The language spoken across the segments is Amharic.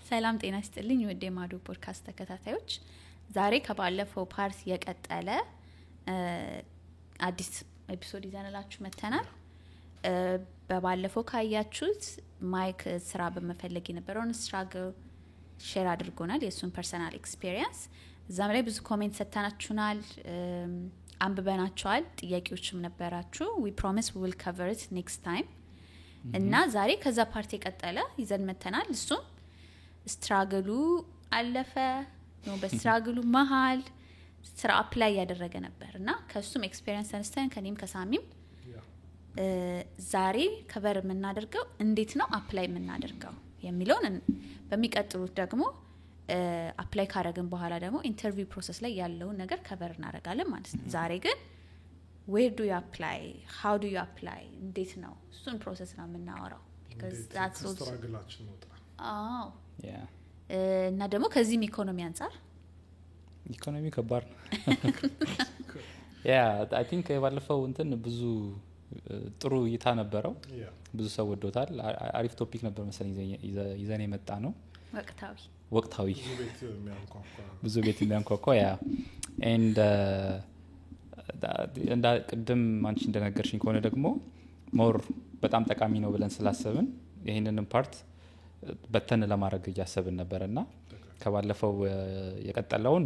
ሰላም ጤና ይስጥልኝ ወደ ማዶ ፖድካስት ተከታታዮች ዛሬ ከባለፈው ፓርት የቀጠለ አዲስ ኤፒሶድ ይዘንላችሁ መተናል። በባለፈው ካያችሁት ማይክ ስራ በመፈለግ የነበረውን ስትራግል ሼር አድርጎናል የሱን ፐርሰናል ኤክስፒሪየንስ። እዛም ላይ ብዙ ኮሜንት ሰጥተናችሁናል፣ አንብበናችኋል፣ ጥያቄዎችም ነበራችሁ። we promise we will cover it next time እና ዛሬ ከዛ ፓርት የቀጠለ ይዘን መተናል። እሱም ስትራግሉ አለፈ ነው በስትራግሉ መሃል ስራ አፕላይ ያደረገ ነበርና ከሱም ኤክስፒሪየንስ አንስተን ከኔም ከሳሚም ዛሬ ከቨር የምናደርገው እንዴት ነው አፕላይ የምናደርገው የሚለውን በሚቀጥሉት ደግሞ አፕላይ ካረግን በኋላ ደግሞ ኢንተርቪው ፕሮሰስ ላይ ያለውን ነገር ከቨር እናደርጋለን ማለት ነው። ዛሬ ግን where do you apply, how do you apply እንዴት ነው እሱን ፕሮሰስ ነው የምናወራው because that's also ስትራግላችን ነው። እና ደግሞ ከዚህም ኢኮኖሚ አንፃር ኢኮኖሚ ከባድ ነው። I think ባለፈው እንትን ብዙ ጥሩ እይታ ነበረው። ብዙ ሰው ወዶታል። አሪፍ ቶፒክ ነበር መሰለኝ ይዘን የመጣ ነው። ወቅታዊ ብዙ ቤት የሚያንኳኳ and እንዳ ቅድም አንቺ እንደነገርሽኝ ከሆነ ደግሞ ሞር በጣም ጠቃሚ ነው ብለን ስላሰብን ይሄንንም ፓርት በተን ለማድረግ እያሰብን ነበርና ከባለፈው የቀጠለውን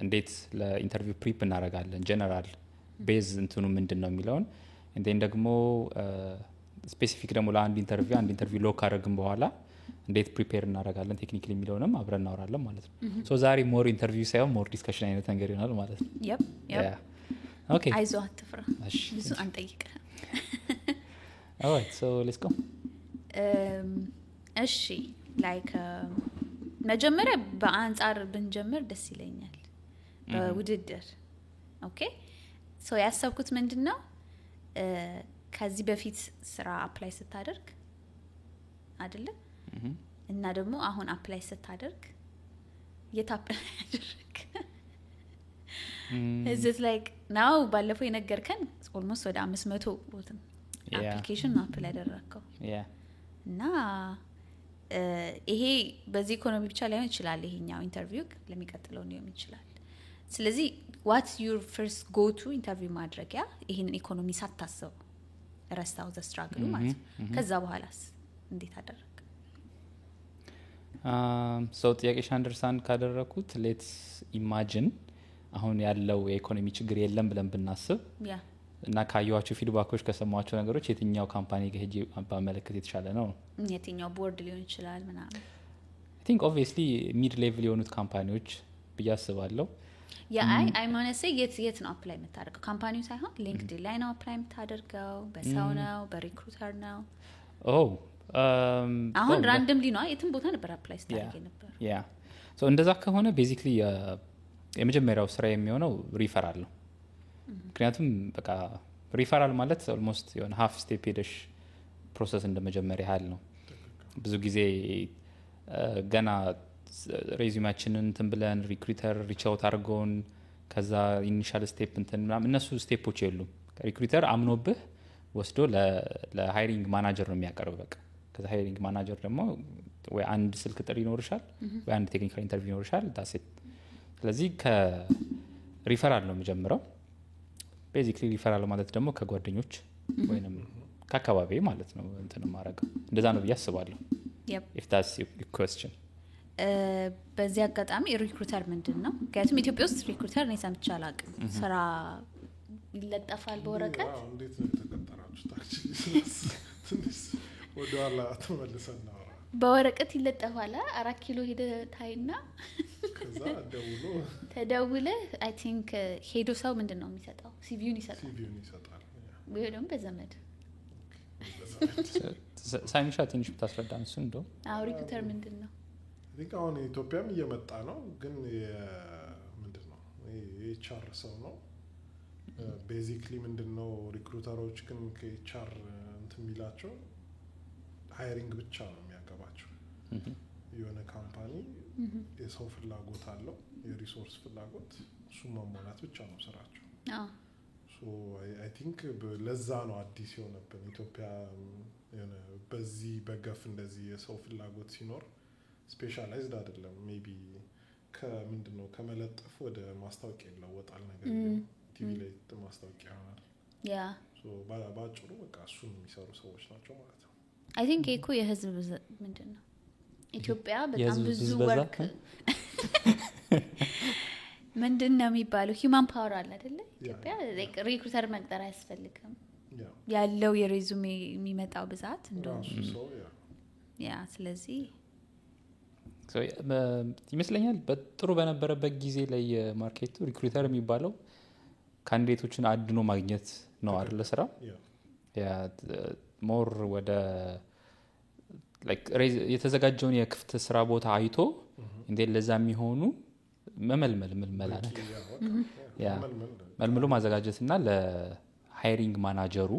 እንዴት ለኢንተርቪው ፕሪፕ እናደርጋለን ጀነራል ቤዝ እንትኑ ምንድነው የሚለውን እንደን ደግሞ ስፔሲፊክ ደግሞ ለአንድ ኢንተርቪው ሎክ አደረግን በኋላ እንዴት ፕሪፔር እናደርጋለን ቴክኒካሊ የሚለውንም አብረን እናወራለን ማለት ነው። ሶ ዛሬ ሞር ኢንተርቪው ሳይሆን ሞር ዲስከሽን አይነት ነገር ይሆናል ማለት ነው። Okay. አይዞህ አትፍራ። ብዙ አንጠይቅ። Alright, so let's go. እሺ like መጀመሪያ በአንጻር ብንጀምር ደስ ይለኛል በውድድር። ኦኬ ሶ ያሰብኩት ምንድነው ከዚህ በፊት ስራ አፕላይ ስታደርግ አይደለ እና ደግሞ አሁን አፕላይ ስታደርግ የታፕላይ ያደርግ is it like now ባለፈው የነገርከን almost ወደ 500 ቦታ application አፕላይ ያደረከው እና ይሄ በዚህ ኢኮኖሚ ብቻ ላይሆን ይችላል። ይሄኛው ኢንተርቪው ለሚቀጥለው ነው ይችላል። ስለዚህ what your first go to ኢንተርቪው ማድረጊያ ይሄን ኢኮኖሚ ሳታስብ ረስታው ዘ ስትራግሉ ማለት ከዛ በኋላስ እንዴት አደረክ? so ጥያቄሽ አንደርስታንድ ካደረኩት let's imagine አሁን ያለው የኢኮኖሚ ችግር የለም ብለን ብናስብ እና ካዩዋችሁ ፊድባኮች ከሰማችሁ ነገሮች የትኛው ካምፓኒ ጋር ሄጄ ባመለከት የተሻለ ነው? የትኛው ቦርድ ሊሆን ይችላል ምናምን I think obviously mid level የሆኑት ካምፓኒዎች ብያስባለሁ። I want to say የት ነው አፕላይ የምታደርገው? ካምፓኒው ሳይሆን ሊንክድኢን ላይ ነው አፕላይ የምታደርገው? በሰው ነው በሪክሩተር ነው? አሁን ራንደምሊ ነው የትም ቦታ ነበር አፕላይ ስታደርግ ነበር። so እንደዛ ከሆነ basically የመጀመሪያው ስራ የሚሆነው ሪፈራል ነው። ምክንያቱም በቃ ሪፈራል ማለት ኦልሞስት የሆነ ሃፍ ስቴፕ ሄደሽ ፕሮሰስ እንደመጀመሪያ ያህል ነው። ብዙ ጊዜ ገና ሬዚዩማችንን እንትን ብለን ሪክሩተር ሪች አውት አድርጎን ከዛ ኢኒሻል ስቴፕ እንትን ምናምን እነሱ ስቴፖች የሉም። ሪክሩተር አምኖብህ ወስዶ ለሃይሪንግ ማናጀር ነው የሚያቀርብ በቃ። ከዛ ሃይሪንግ ማናጀር ደግሞ ወይ አንድ ስልክ ጥሪ ይኖርሻል ወይ አንድ ቴክኒካል ኢንተርቪው ይኖርሻል ዳሴት። ስለዚህ ከሪፈራል ነው የሚጀምረው። ቤዚክሊ ሪፈራል ማለት ደግሞ ከጓደኞች ወይንም ከአካባቢ ማለት ነው እንትን ማረጋ እንደዛ ነው ብያስባለሁ። if that's your question በዚህ አጋጣሚ ሪክሩተር ምንድነው? ምክንያቱም ኢትዮጵያ ውስጥ ሪክሩተር ነው ሰምቼ አላውቅም። ስራ ይለጠፋል በወረቀት እንዴት ነው ተቀጠራችሁት? ትንሽ ወደኋላ ተመልሰን ነው በወረቀት ይለጠፋል 4 ኪሎ ሄደ ታይና ከዛ ተደውለ I think ሄዶ ሰው ምንድነው የሚሰጠው? ሲቪውን ይሰጣል ወይ ደግሞ በዘመድ ሳይንሻ ትንሽ ብታስረዳን እሱ እንደው ሪክሩተር ምንድነው? I think አሁን ኢትዮጵያም እየመጣ ነው ግን ምንድነው HR ሰው ነው ቤዚክሊ ምንድነው ሪክሩተሮች ግን ከኤችአር እንትን የሚላቸው ሃይሪንግ ብቻ ነው የሚያገባቸው። የሆነ ካምፓኒ የሰው ፍላጎት አለው የሪሶርስ ፍላጎት እሱ ማሟላት ብቻ ነው ስራቸው። ሶ አይ ቲንክ ለዛ ነው አዲስ የሆነብን ኢትዮጵያ የሆነ በዚህ በገፍ እንደዚህ የሰው ፍላጎት ሲኖር ስፔሻላይዝድ አይደለም ሜቢ ከምንድነው ከመለጠፍ ወደ ማስታወቂያ ይለወጣል ነገር ቲቪ ላይ ማስታወቂያ ይሆናል ያ ባጭሩ በቃ እሱን የሚሰሩ ሰዎች ናቸው ማለት ነው አይ ቲንክ እኮ የህዝብ ምንድነው ኢትዮጵያ በጣም ብዙ ወርክ ምንድነው የሚባለው ሂውማን ፓወር አለ አይደለ ኢትዮጵያ ሪክሩተር መቅጠር አያስፈልግም ያለው የሬዙሜ የሚመጣው ብዛት እንደው ያ ስለዚህ ይመስለኛል በጥሩ በነበረበት ጊዜ ላይ ማርኬቱ ሪክሩተር የሚባለው ካንዲዴቶችን አድኖ ማግኘት ነው አይደል ስራ ያ ሞር ወደ ላይክ የተዘጋጀውን የክፍት ስራ ቦታ አይቶ እንዴ ለዛ የሚሆኑ መመልመል ነገር ያ መልምሎ ማዘጋጀትና ለሃይሪንግ ማናጀሩ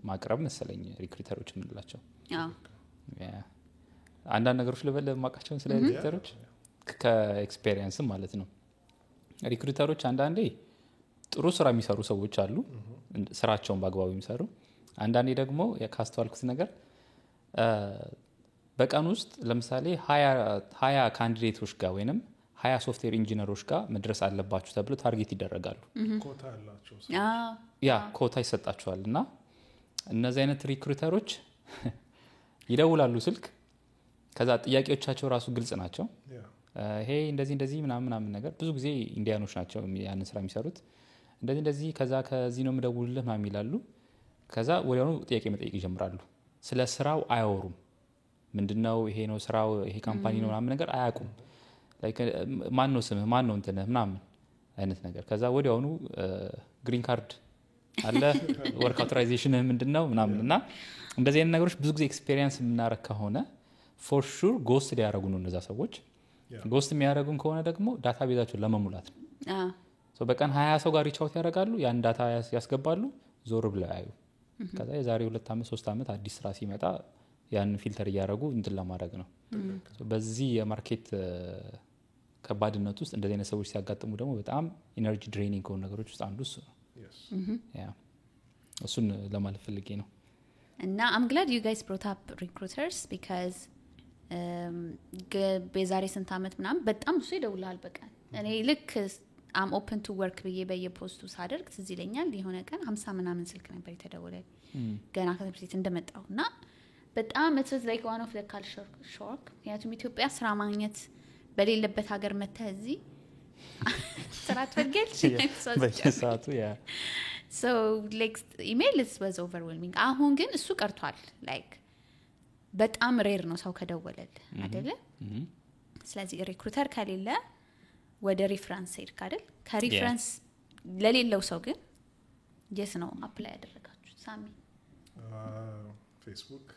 ማቅረብ መሰለኝ ሪክሩተሮች የምንላቸው ያ አንዳንድ ነገሮች ልበል ማቃቸውን ስለ ሪክሩተሮች ከኤክስፒሪየንስም ማለት ነው ሪክሩተሮች አንዳንዴ ጥሩ ስራ የሚሰሩ ሰዎች አሉ ስራቸውን በአግባቡ የሚሰሩ አንዳንዴ ደግሞ ያካስተዋልኩት ነገር በቀን ውስጥ ለምሳሌ 20 ካንዲዴቶች ጋር ወይንም 20 ሶፍትዌር ኢንጂነሮች ጋር መድረስ አለባችሁ ተብሎ ታርጌት ይደረጋሉ ኮታ ያላቸው ያ ኮታ ይሰጣቸዋል እና እነዚህ አይነት ሪክሩተሮች ይደውላሉ ስልክ ከዛ ጥያቄዎቻቸው ራሱ ግልጽ ናቸው ይሄ እንደዚህ ምናምን ነገር ብዙ ጊዜ ኢንዲያኖች ናቸው ያንን ስራ የሚሰሩት እንደዚህ ከዛ ከዚህ ነው የምደውልልህ ማም ይላሉ ከዛ ወዲያውኑ ጥያቄ መጠየቅ ይጀምራሉ ስለ ስራው አያወሩም ምንድነው ይሄ ነው ስራው ይሄ ካምፓኒ ነው ምናምን ነገር አያውቁም ላይክ ማን ነው ስምህ ማን ነው እንትነህ ምናምን አይነት ነገር ከዛ ወዲያውኑ ግሪን ካርድ አለ ወርክ አውቶራይዜሽን ምንድነው ምናምንና እንደዚህ አይነት ነገሮች ብዙ ጊዜ ኤክስፒሪየንስ የምናረግ ከሆነ ፎር ሹር ጎስት ሊያረጉ ነው እነዛ ሰዎች ጎስት የሚያረጉን ከሆነ ደግሞ ዳታቤዛቸውን ለመሙላት ነው ሶ በቀን 20 ሰው ጋር ሪቻውት ያደርጋሉ ያን ዳታ ያስገባሉ ዞር ብለው ያዩ ከዛ የዛሬ 2 አመት 3 አመት አዲስ ስራ ሲመጣ ያን ፊልተር እያደረጉ እንትን ለማድረግ ነው በዚህ የማርኬት ከባድነት ውስጥ እንደዚህ አይነት ሰዎች ሲያጋጥሙ ደግሞ በጣም ኢነርጂ ድሬኒንግ ከሆኑ ነገሮች ውስጥ አንዱ እሱ ነው ያ እሱን ለማለት ፈልጌ ነው እና I'm glad you guys brought up recruiters because በዛሬ ስንት አመት ምናምን በጣም ብዙ ይደውላል በቀን እኔ ልክ I'm open to work ብዬ በየፖስቱ ሳደርግ ትዝ ይለኛል የሆነ ቀን 50 ምናምን ስልክ ነበር የተደወለልኝ ገና ከትምህርት ቤት እንደመጣሁና በጣም it was like one of the culture shock ምክንያቱም ኢትዮጵያ ስራ ማግኘት በሌለበት ሀገር መተህ እዚህ ስራ ትፈልጊያለሽ በየሰዓቱ ያ so like email was overwhelming አሁን ግን እሱ ቀርቷል like በጣም ሬር ነው ሰው ከደወለል አይደለ ስለዚህ ሪክሩተር ከሌለ ወደ ሪፈረንስ ሄድክ አይደል ከሪፈረንስ ለሌለው ሰው ግን yes ነው አፕላይ ያደረጋችሁ ሳሚ ፌስቡክ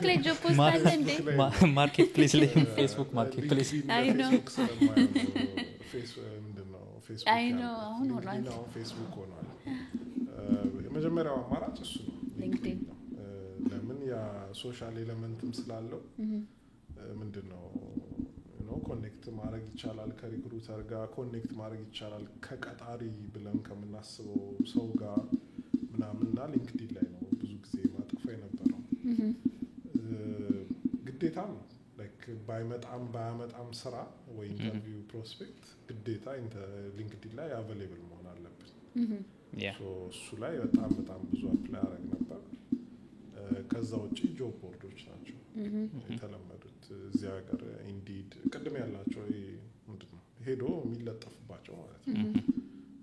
ላይ ጆብ ፖስት አለ እንዴ ማርኬት ፕሌስ ላይ ፌስቡክ ማርኬት ፕሌስ አይ ኖ ፌስቡክ አይ ኖ አሁን ሆኗል ፌስቡክ ሆኗል የመጀመሪያው አማራጭ እሱ ነው ሊንክድኢን ለምን ያ ሶሻል ኤሌመንትም ስላለው ምንድነው ኮኔክት ማድረግ ይቻላል ከሪክሩተር ጋር ኮኔክት ማድረግ ይቻላል ከቀጣሪ ብለን ከምናስበው ሰው ጋር ምናምንና ሊንክድኢን ላይ ነው ብዙ ጊዜ ማጥፋ የነበረው ግዴታም ላይክ ባያመጣም ስራ ወይ ኢንተርቪው ፕሮስፔክት ግዴታ ሊንክድኢን ላይ አቬሌብል መሆን አለበት እሱ ላይ በጣም ብዙ አፕላይ አረግ ነበር ከዛ ውጪ ጆብ ቦርዶች ናቸው የተለመዱት እዚያ ሀገር ኢንዲድ ቅድም ያላቸው ምንድነው ሄዶ የሚለጠፍባቸው ማለት ነው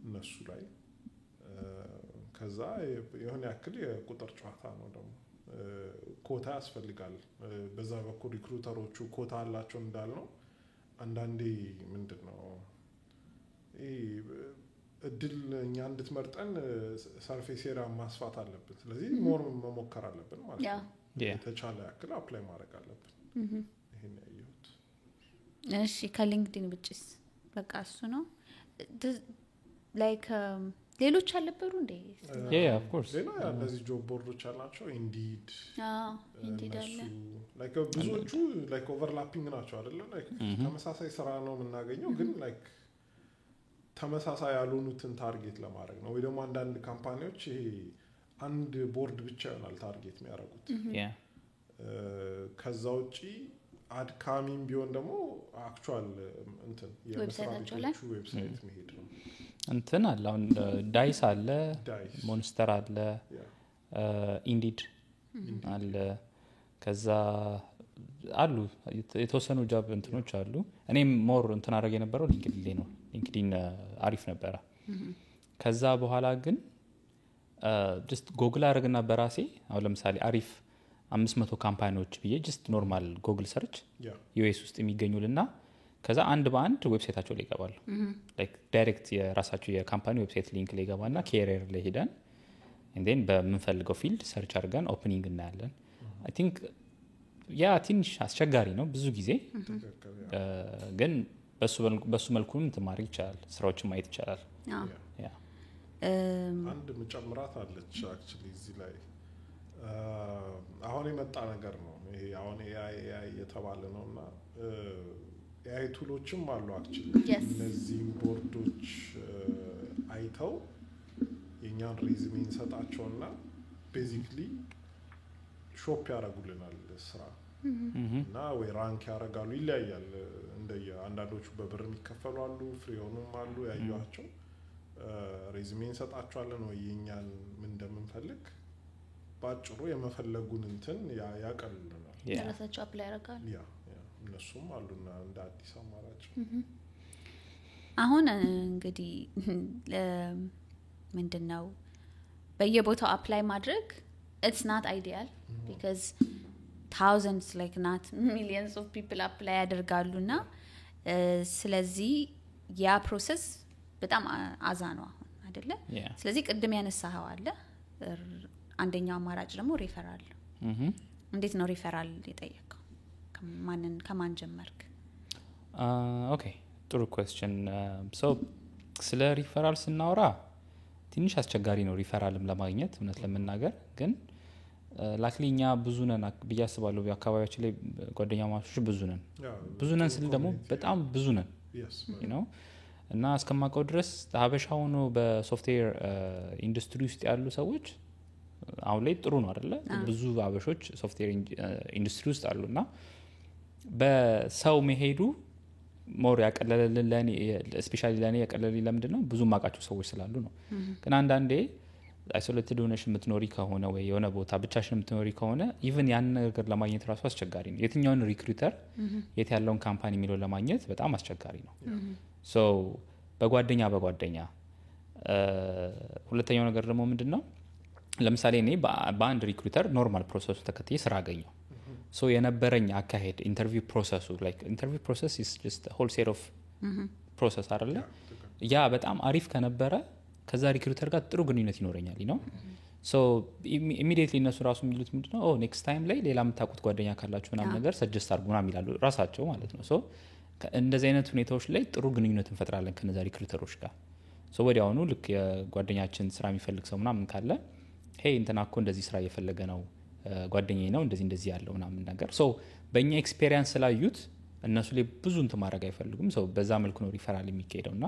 እነሱ ላይ ከዛ የሆነ ያክል የቁጥር ጨዋታ ነው ደግሞ ኮታ ያስፈልጋል በዛ በኩል ሪክሩተሮቹ ኮታ አላቸው እንዳልነው አንዳንዴ ምንድነው እድል እኛ እንድትመርጠን ሰርፌስ ኤሪያ ማስፋት አለብን ስለዚህ ሞር መሞከር አለብን ማለት ነው የተቻለ ያክል አፕላይ ማድረግ አለብን ይሄን ያየሁት እሺ ከሊንክድኢን ብቻስ በቃ እሱ ነው ላይክ ሌሎች አልነበሩ እንዴ yeah of course ሌላ እነዚህ ጆብ ቦርዶች አላቸው ኢንዲድ ኢንዲድ አለ ላይክ ብዙዎቹ ላይክ ኦቨርላፒንግ ናቸው አይደለ ላይክ ተመሳሳይ ስራ ነው የምናገኘው ግን ላይክ ተመሳሳይ ያሉኑትን ታርጌት ለማድረግ ነው ወይ ደግሞ አንዳንድ ካምፓኒዎች ይሄ አንድ ቦርድ ብቻ ይሆናል ታርጌት የሚያደርጉት ከዛ ውጪ አድካሚም ቢሆን ደግሞ አክቹዋል እንትን ዌብሳይታቸው ላይ ዌብሳይት መሄድ ነው። እንትን አለ አሁን ዳይስ አለ፣ ሞንስተር አለ፣ ኢንዲድ አለ፣ ከዛ አሉ የተወሰኑ ጃብ እንትኖች አሉ። እኔም ሞር እንትን አደረገ የነበረው ሊንክዲን ነው። ሊንክዲን አሪፍ ነበረ። ከዛ በኋላ ግን ጀስት ጎግል አደረግና በራሴ አሁን ለምሳሌ አሪፍ 500 ካምፓኒዎች ብዬ ጀስት ኖርማል ጎግል ሰርች ዩኤስ ውስጥ የሚገኙልና ከዛ አንድ በአንድ ዌብሳይታቸው ላይ ይገባሉ። ላይክ ዳይሬክት የራሳቸው የካምፓኒ ዌብሳይት ሊንክ ላይ ይገባና ካሪየር ላይ ሄደን እንዴን በምንፈልገው ፊልድ ሰርች አድርገን ኦፕኒንግ እናያለን። አይ ቲንክ ያ ትንሽ አስቸጋሪ ነው ብዙ ጊዜ፣ ግን በሱ መልኩ እንትን ማድረግ ይቻላል፣ ስራዎችን ማየት ይቻላል። አንድ መጨምራት አለች አክቹሊ እዚህ ላይ አሁን የመጣ ነገር ነው ይሄ አሁን ኤአይ የተባለ ነውና ኤአይ ቱሎችም አሉ አክቹሊ እነዚህ ቦርዶች አይተው የኛን ሪዝሜ እንሰጣቸውና ቤዚክሊ ሾፕ ያደርጉልናል ስራ እና ወይ ራንክ ያደርጋሉ። ይለያያል እንደየ አንዳንዶቹ በብር የሚከፈሉ አሉ፣ ፍሪ ሆኑም አሉ። ያዩዋቸው ሪዝሜ እንሰጣቸዋለን ወይ የኛን ምን እንደምንፈልግ ባጭሩ የመፈለጉን እንትን ያቀልልናል። ራሳቸው አፕላይ ያደርጋሉ። እነሱም አሉና እንደ አዲስ አማራጭ አሁን እንግዲህ ምንድነው በየቦታው አፕላይ ማድረግ it's not ideal because thousands like not millions of people apply ያደርጋሉና ስለዚህ ያ ፕሮሰስ በጣም አዛ ነው አሁን አይደለ? ስለዚህ ቅድም ያነሳው አለ አንደኛው አማራጭ ደግሞ ሪፈራል። እንዴት ነው ሪፈራል የጠየቀው? ከማን ጀመርክ? ኦኬ ጥሩ ኩዌስችን። ሶ ስለ ሪፈራል ስናወራ ትንሽ አስቸጋሪ ነው ሪፈራልም ለማግኘት እውነት ለመናገር፣ ግን ላክሊኛ ብዙ ነን ብዬ አስባለሁ። በአካባቢያችን ላይ ጓደኛ ማቾች ብዙ ነን ስል ደግሞ በጣም ብዙ ነን ነው እና እስከማውቀው ድረስ ሀበሻ ሆኖ በሶፍትዌር ኢንዱስትሪ ውስጥ ያሉ ሰዎች አሁን ላይ ጥሩ ነው አይደለ? ብዙ ሀበሾች ሶፍትዌር ኢንዱስትሪ ውስጥ አሉና በሰው መሄዱ ሞር ያቀለለልን ለኔ ስፔሻሊ ለኔ ያቀለለልኝ ለምንድነው ብዙ ማቃቸው ሰዎች ስላሉ ነው። ግን አንዳንዴ አይሶሌትድ ሆነሽ የምትኖሪ ከሆነ ወይ የሆነ ቦታ ብቻሽን የምትኖሪ ከሆነ ኢቭን ያን ነገር ለማግኘት ራሱ አስቸጋሪ ነው። የትኛውን ሪክሩተር የት ያለውን ካምፓኒ የሚለው ለማግኘት በጣም አስቸጋሪ ነው። ሶ በጓደኛ ሁለተኛው ነገር ደግሞ ምንድነው ለምሳሌ እኔ በአንድ ሪክሩተር ኖርማል ፕሮሰሱ ተከትዬ ስራ አገኘው። ሶ የነበረኝ አካሄድ ኢንተርቪው ፕሮሰሱ ላይክ ኢንተርቪው ፕሮሰስ ኢዝ ጀስት ሆል ሴት ኦፍ ፕሮሰስ አይደለ? ያ በጣም አሪፍ ከነበረ ከዛ ሪክሩተር ጋር ጥሩ ግንኙነት ይኖረኛል ነው። ሶ ኢሚዲየትሊ እነሱ ራሱ የሚሉት ምንድነው ኔክስት ታይም ላይ ሌላ የምታውቁት ጓደኛ ካላችሁ ምናምን ነገር ሰጀስት አድርጉ ምናምን ይላሉ ራሳቸው ማለት ነው። ሶ እንደዚህ አይነት ሁኔታዎች ላይ ጥሩ ግንኙነት እንፈጥራለን ከነዛ ሪክሩተሮች ጋር። ሶ ወዲያውኑ ልክ የጓደኛችን ስራ የሚፈልግ ሰው ምናምን ካለ ሄይ እንትና እኮ እንደዚህ ስራ እየፈለገ ነው ጓደኛዬ ነው እንደዚህ ያለው ምናምን ነገር ሶ በእኛ ኤክስፔሪየንስ ስላዩት እነሱ ላይ ብዙ እንትን ማድረግ አይፈልጉም። ሶ በዛ መልኩ ነው ሪፈራል የሚካሄደውና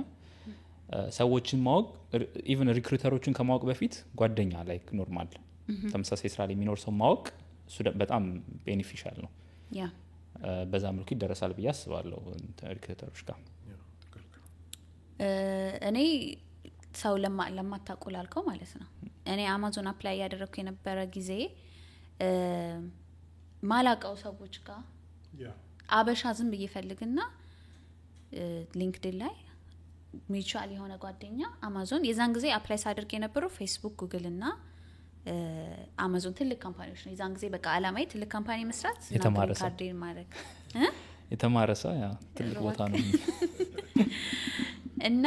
ሰዎችን ማወቅ ኢቭን ሪክሩተሮችን ከማወቅ በፊት ጓደኛ ላይክ ኖርማል ተመሳሳይ ስራ ላይ የሚኖር ሰው ማወቅ እሱ በጣም ቤኔፊሻል ነው። በዛ መልኩ ይደረሳል ብዬ አስባለሁ ሪክሩተሮች ጋር። እኔ ሰው ለማታቆላልከው ማለት ነው እኔ አማዞን አፕላይ ያደረኩ የነበረ ጊዜ ማላቀው ሰዎች ጋር አበሻ ዝም በየፈልግና ሊንክድኢን ላይ ሚቹአል የሆነ ጓደኛ አማዞን የዛን ጊዜ አፕላይ ሳደርግ የነበረው ፌስቡክ፣ ጉግል እና አማዞን ትልቅ ካምፓኒዎች ነው። የዛን ጊዜ በቃ አላማዬ ትልቅ ካምፓኒ መስራት የተማረ ካርዴን ማድረግ የተማረ ሰው ያ ትልቅ ቦታ ነው እና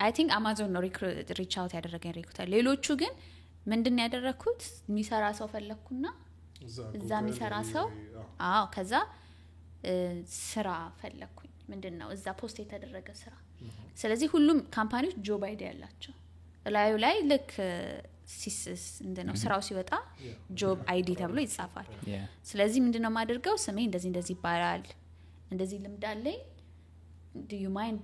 አይ ቲንክ አማዞን ነው ሪች አውት ያደረገኝ ሪክሩተር። ሌሎቹ ግን ምንድን ያደረኩት የሚሰራ ሰው ፈለኩና እዛ የሚሰራ ሰው ከዛ ስራ ፈለኩኝ ምንድነው እዛ ፖስት የተደረገ ስራ። ስለዚህ ሁሉም ካምፓኒዎች ጆብ አይዲ ያላቸው ላዩ ላይ ልክ ሲስስ እንደነው ስራው ሲወጣ ጆብ አይዲ ተብሎ ይጻፋል። ስለዚህ ምንድነው ማድረገው ስሜ እንደዚህ ይባላል፣ እንደዚህ ልምድ አለኝ፣ do you mind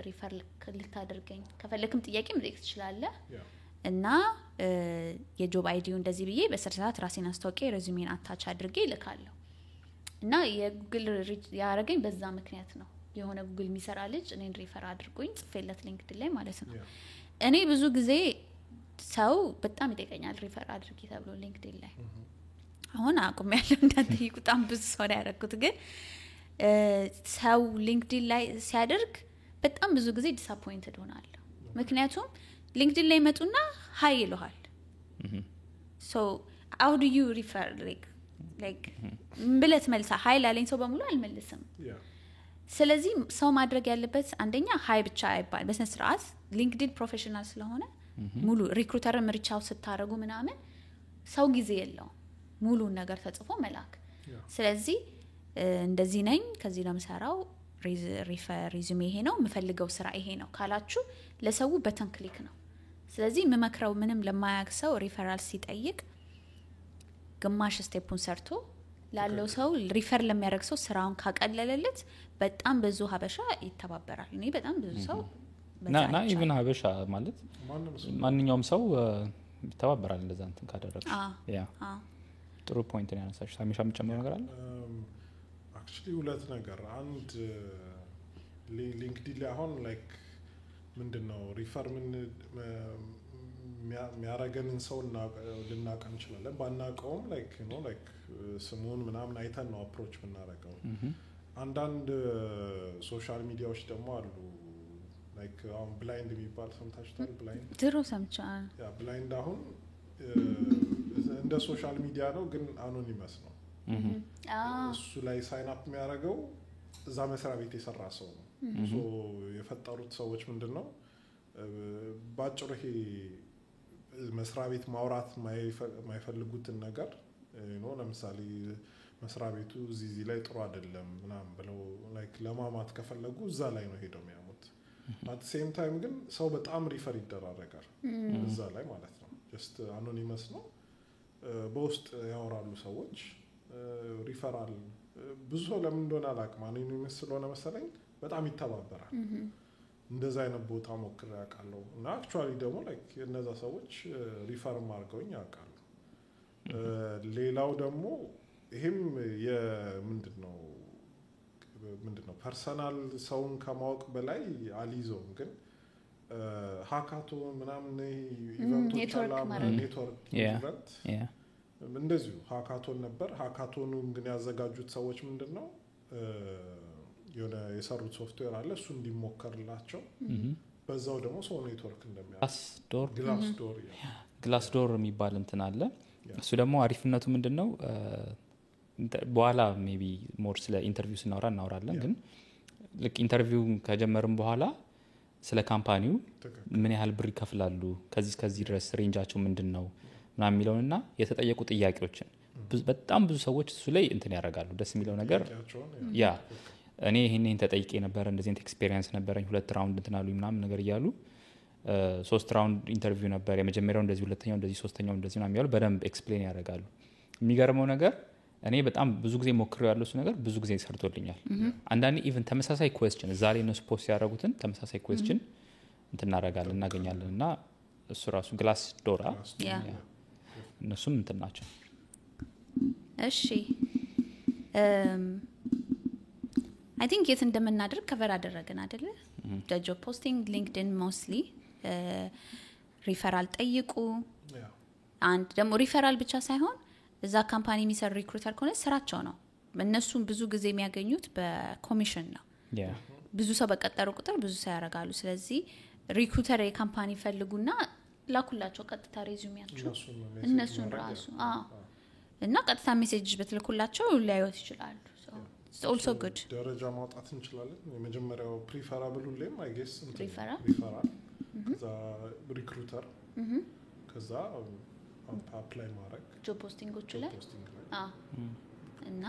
refer ልታደርገኝ ከፈለክም ጥያቄ መጠየቅ ትችላለህ እና የጆብ አይዲው እንደዚህ ብዬ በስርዓት ራሴን አስተዋውቄ ሬዚዩሜን አታች አድርጌ ልካለሁ እና የጉግል ያረገኝ በዛ ምክንያት ነው የሆነ ጉግል የሚሰራ ልጅ እኔን ሪፈር አድርጎኝ ጽፌለት ሊንክድን ላይ ማለት ነው እኔ ብዙ ጊዜ ሰው በጣም ይጠይቀኛል ሪፈር አድርጌ ተብሎ ሊንክድን ላይ አሁን አቁም ያለው እንዳትይ በጣም ብዙ ሰው ያረኩት ግን ሰው ሊንክድን ላይ ሲያደርግ በጣም ብዙ ጊዜ ዲስአፖይንትድ ሆናለሁ ምክንያቱም ሊንክድን ላይ መጡና ሃይ ይልሃል so how do you refer like ብለት መልሳ ሃይ ላለኝ ሰው በሙሉ አልመልስም ስለዚህ ሰው ማድረግ ያለበት አንደኛ ሃይ ብቻ አይባል በስነ ስርዓት ሊንክድን ፕሮፌሽናል ስለሆነ ሙሉ ሪክሩተርን ሪቻው ስታረጉ ምናምን ሰው ጊዜ የለው ሙሉ ነገር ተጽፎ መላክ ስለዚህ እንደዚህ ነኝ ከዚህ ነው መሰራው ሪዝሜ ይሄ ነው የምፈልገው ስራ ይሄ ነው ካላችሁ ለሰው በተን ክሊክ ነው ስለዚህ መመክረው ምንም ለማያውቅ ሰው ሪፈራል ሲጠይቅ ግማሽ ስቴፑን ሰርቶ ላለው ሰው ሪፈር ለሚያደርግ ሰው ስራውን ካቀለለለት በጣም ብዙ ሀበሻ ይተባበራል እኔ በጣም ብዙ ሰው ና ኢቭን ሀበሻ ማለት ማንኛውም ሰው ይተባበራል እንደዛ እንትን ካደረግሽ ያ ጥሩ ፖይንት ነው ያነሳሽ ሳሚሻ የምጨምረው ነገር አለ actually ሁለት ነገር አንድ ሊንክድን ላይ አሁን ላይክ ምንድነው ሪፈር ምን የሚያረገንን ሰው ልናውቅ እንችላለን ባናውቀውም ላይክ ዩ ኖ ላይክ ስሙን ምናምን አይተን ነው አፕሮች የምናረገው አንዳንድ ሶሻል ሚዲያዎች ደግሞ አሉ ላይክ አሁን ብላይንድ የሚባል ሰምታችኋል ብላይንድ ድሮ ሰምቻለሁ ያ ብላይንድ አሁን እንደ ሶሻል ሚዲያ ነው ግን አኖኒመስ ነው እሱ ላይ ሳይን አፕ የሚያደርገው እዛ መስሪያ ቤት የሰራ ሰው ነው ሶ የፈጠሩት ሰዎች ምንድነው ባጭሩ ይሄ መስሪያ ቤት ማውራት ማይፈልጉትን ነገር ነው ለምሳሌ መስሪያ ቤቱ እዚህ ላይ ጥሩ አይደለም ምናምን ብለው ላይክ ለማማት ከፈለጉ እዛ ላይ ነው ሄደው የሚያሙት at the same time ግን ሰው በጣም ሪፈር ይደራረጋል እዛ ላይ ማለት ነው just anonymous ነው በውስጥ ያወራሉ ሰዎች ሪፈራል ብዙ ሰው ለምን እንደሆነ አላውቅም anonymous ስለሆነ መሰለኝ በጣም ይተባበራል እንደዛ አይነት ቦታ ሞክሬ ያውቃለሁ እና actually ደግሞ like እነዛ ሰዎች ሪፈር ማርገውኝ ያውቃሉ ሌላው ደግሞ ይሄም የምንድነው ፐርሰናል ሰውን ከማወቅ በላይ አሊዞም ግን ሃካቶን ምናምን ኢቨንቶች አላ ኔትወርክ ኢቨንት እንደዚሁ ሃካቶን ነበር ሃካቶኑን ግን ያዘጋጁት ሰዎች ምንድነው የሆነ የሰሩት ሶፍትዌር አለ እሱ እንዲሞከርላቸው በዛው ደግሞ ሰው ኔትወርክ ግላስዶር የሚባል እንትን አለ እሱ ደግሞ አሪፍነቱ ምንድነው በኋላ ሜቢ ሞር ስለ ኢንተርቪው እናወራለን ግን ልክ ኢንተርቪው ከጀመረም በኋላ ስለ ካምፓኒው ምን ያህል ብር ይከፍላሉ ከዚህ ድረስ ሬንጃቸው ምንድነው ምናምን የሚለውንና የተጠየቁ ጥያቄዎችን በጣም ብዙ ሰዎች እሱ ላይ እንትን ያደርጋሉ ደስ የሚለው ነገር ያ እኔ ይሄን ተጠይቄ ነበር እንደዚህ አይነት ኤክስፒሪየንስ ነበረኝ 2 ራውንድ እንትን አሉኝ ምናምን ነገር ይያሉ 3 ራውንድ ኢንተርቪው ነበር የመጀመሪያው እንደዚህ ሁለተኛው እንደዚህ ሶስተኛው እንደዚህ ነው የሚያሉ በደንብ ኤክስፕሌን ያደርጋሉ የሚገርመው ነገር እኔ በጣም ብዙ ጊዜ ሞክሬው ያለው እሱ ነገር ብዙ ጊዜ ሰርቶልኛል አንዳንዴ ኢቭን ተመሳሳይ ኩዌስችን እዛ ላይ ነው ፖስት ያደረጉትን ተመሳሳይ ኩዌስችን እንትን እናደርጋለን እናገኛለንና እሱ ራሱ ግላስ ዶራ እነሱም እንትን ናቸው እሺ I think የት እንደምናደርግ ከቨር አደረግን አይደለ ጆብ ፖስቲንግ ሊንክድን ሞስትሊ ሪፈራል ጠይቁ አንድ ደግሞ ሪፈራል ብቻ ሳይሆን እዛ ካምፓኒ የሚሰሩ ሪክሩተር ከሆነ ስራቸው ነው እነሱም ብዙ ጊዜ የሚያገኙት በኮሚሽን ነው ብዙ ሰው በቀጠሩ ቁጥር ብዙ ሰው ያደርጋሉ ስለዚህ ሪክሩተር የካምፓኒ ፈልጉና ላኩላቸው ቀጥታ ሬዚዩሜያቸው እነሱን ራሱ እና ቀጥታ ሜሴጅ በትልኩላቸው ሊያዩት ይችላሉ it's also good ደረጃ ማውጣት እንችላለን የመጀመሪያው ፕሪፈራብል ሁሌም I guess ሪፈራል ከዛ ሪክሩተር ከዛ አፕላይ ማድረግ ጆብ ፖስቲንጎቹ ላይ እና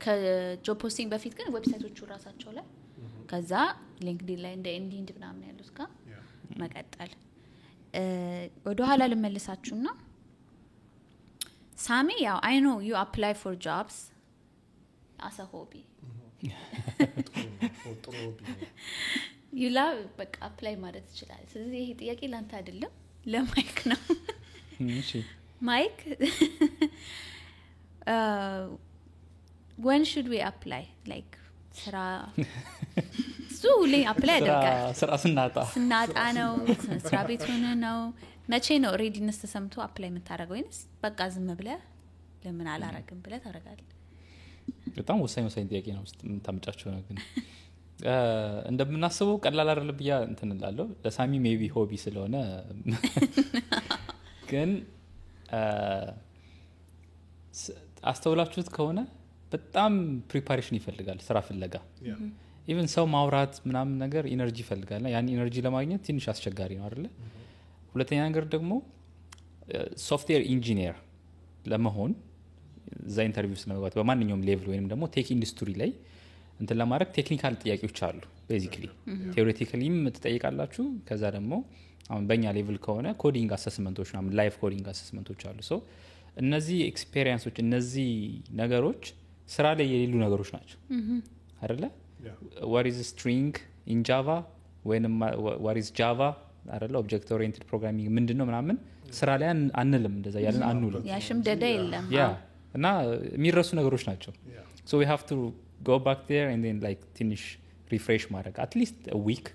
ከጆብ ፖስቲንግ በፊት ግን ዌብሳይቶቹ ራሳቸው ላይ ከዛ ሊንክድን ላይ እንደ ኢንዲድ ምናምን ያሉት ጋር መቀጠል ወደ ኋላ ልመልሳችሁና ሳሚ ያው I know you apply for jobs as a hobby you love በቃ አፕላይ ማለት ይችላል ስለዚህ ይሄ ጥያቄ ላንተ አይደለም ለማይክ ነው እሺ Mike, when should we apply? Like, ስራ እሱ ሁሌ አፕላይ ያደርጋል። ስራ ስናጣ ነው ስራ ቤት ሆነ ነው። መቼ ነው ሬዲነስ ተሰምቶ አፕላይ የምታደርገው? ወይንስ በቃ ዝም ብለህ ለምን አላረግም ብለህ ታደርጋለህ? በጣም ወሳኝ ጥያቄ ነው። የምታመጫቸው ነው ግን እንደምናስበው ቀላል አይደለም ብዬ እንትን እላለሁ። ለሳሚ ሜቢ ሆቢ ስለሆነ ግን አስተውላችሁት ከሆነ በጣም ፕሪፓሬሽን ይፈልጋል ስራ ፍለጋ። ኢቨን ሰው ማውራት ምናምን ነገር ኢነርጂ ይፈልጋል። ያን ኢነርጂ ለማግኘት ትንሽ አስቸጋሪ ነው አይደለ? ሁለተኛ ነገር ደግሞ ሶፍትዌር ኢንጂኒየር ለመሆን እዛ ኢንተርቪው ስለመግባት በማንኛውም ሌቭል ወይም ደግሞ ቴክ ኢንዱስትሪ ላይ እንትን ለማድረግ ቴክኒካል ጥያቄዎች አሉ። ቤዚክሊ ቴዎሬቲካሊም ትጠይቃላችሁ። ከዛ ደግሞ አሁን በእኛ ሌቭል ከሆነ ኮዲንግ አሰስመንቶች ምናምን ላይቭ ኮዲንግ አሰስመንቶች አሉ። ሶ እነዚህ ኤክስፔሪየንሶች እነዚህ ነገሮች ስራ ላይ የሌሉ ነገሮች ናቸው አይደለ? what is string in java ወይንም what is java አይደለ? object oriented programming ምንድነው ምናምን ስራ ላይ አንልም። እንደዛ ያለን አንውልም። ያሽም ደዳ የለም። ያ እና የሚረሱ ነገሮች ናቸው። so we have to go back there and then like ትንሽ ሪፍሬሽ ማድረግ at least a week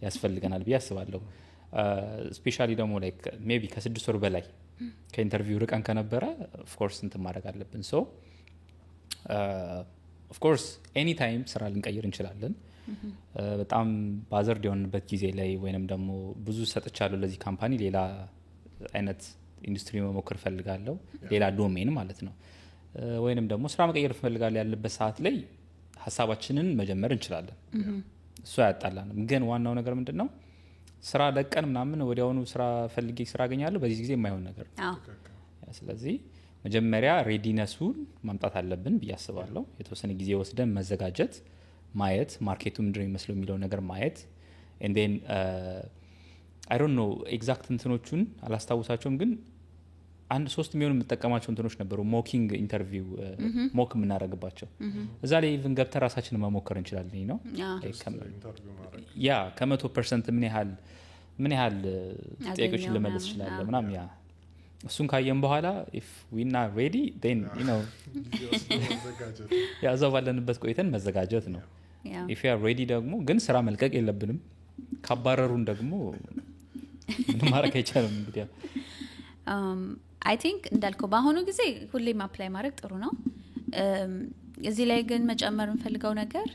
ያስፈልገናል ብዬ አስባለሁ። ስፔሻሊ ደግሞ ላይክ ሜቢ ከ6 ወር በላይ ከኢንተርቪው ርቀን ከነበረ ኦፍ ኮርስ እንትን ማድረግ አለብን። ሶ ኦፍ ኮርስ ኤኒ ታይም ስራ ልንቀይር እንችላለን። በጣም ባዘርድ የሆንበት ጊዜ ላይ ወይንም ደግሞ ብዙ ሰጥቻለሁ ለዚህ ካምፓኒ ሌላ አይነት ኢንዱስትሪ መሞከር ፈልጋለሁ፣ ሌላ ዶሜን ማለት ነው። ወይንም ደግሞ ስራ መቀየር ፈልጋለሁ ያለበት ሰዓት ላይ ሀሳባችንን መጀመር እንችላለን። እሱ አያጣላንም። ግን ዋናው ነገር ምንድነው? ስራ ለቀን ምናምን ወዲያውኑ ስራ ፈልጌ ስራ አገኛለሁ በዚህ ጊዜ የማይሆን ነገር ነው። ስለዚህ መጀመሪያ ሬዲነሱን ማምጣት አለብን ብዬ አስባለሁ። የተወሰነ ጊዜ ወስደን መዘጋጀት፣ ማየት ማርኬቱ ምንድነው የሚመስለው የሚለው ነገር ማየት and then I don't know ኤግዛክት እንትኖቹን አላስታውሳቸውም፣ ግን 1-3 የሚሆኑ የምጠቀማቸው እንትኖች ነበሩ። ሞኪንግ ኢንተርቪው ሞክ የምናደርግባቸው እዛ ላይ ኢቭን ገብተን ራሳችንን መሞከር እንችላለን ነው። ያ ከ100% ምን ያህል ጥያቄዎችን ልመልስ ይችላል ምናምን። ያ እሱን ካየን በኋላ if we not ready then you know ያዛው ባለንበት ቆይተን መዘጋጀት ነው። if you are ready ደግሞ ግን ስራ መልቀቅ የለብንም። ካባረሩን ደግሞ ምን ማድረግ አይቻልም እንግዲህ። I think እንዳልከው በአሁኑ ጊዜ ሁሌም አፕላይ ማድረግ ጥሩ ነው። እዚህ ላይ ግን መጨመር እንፈልገው ነገር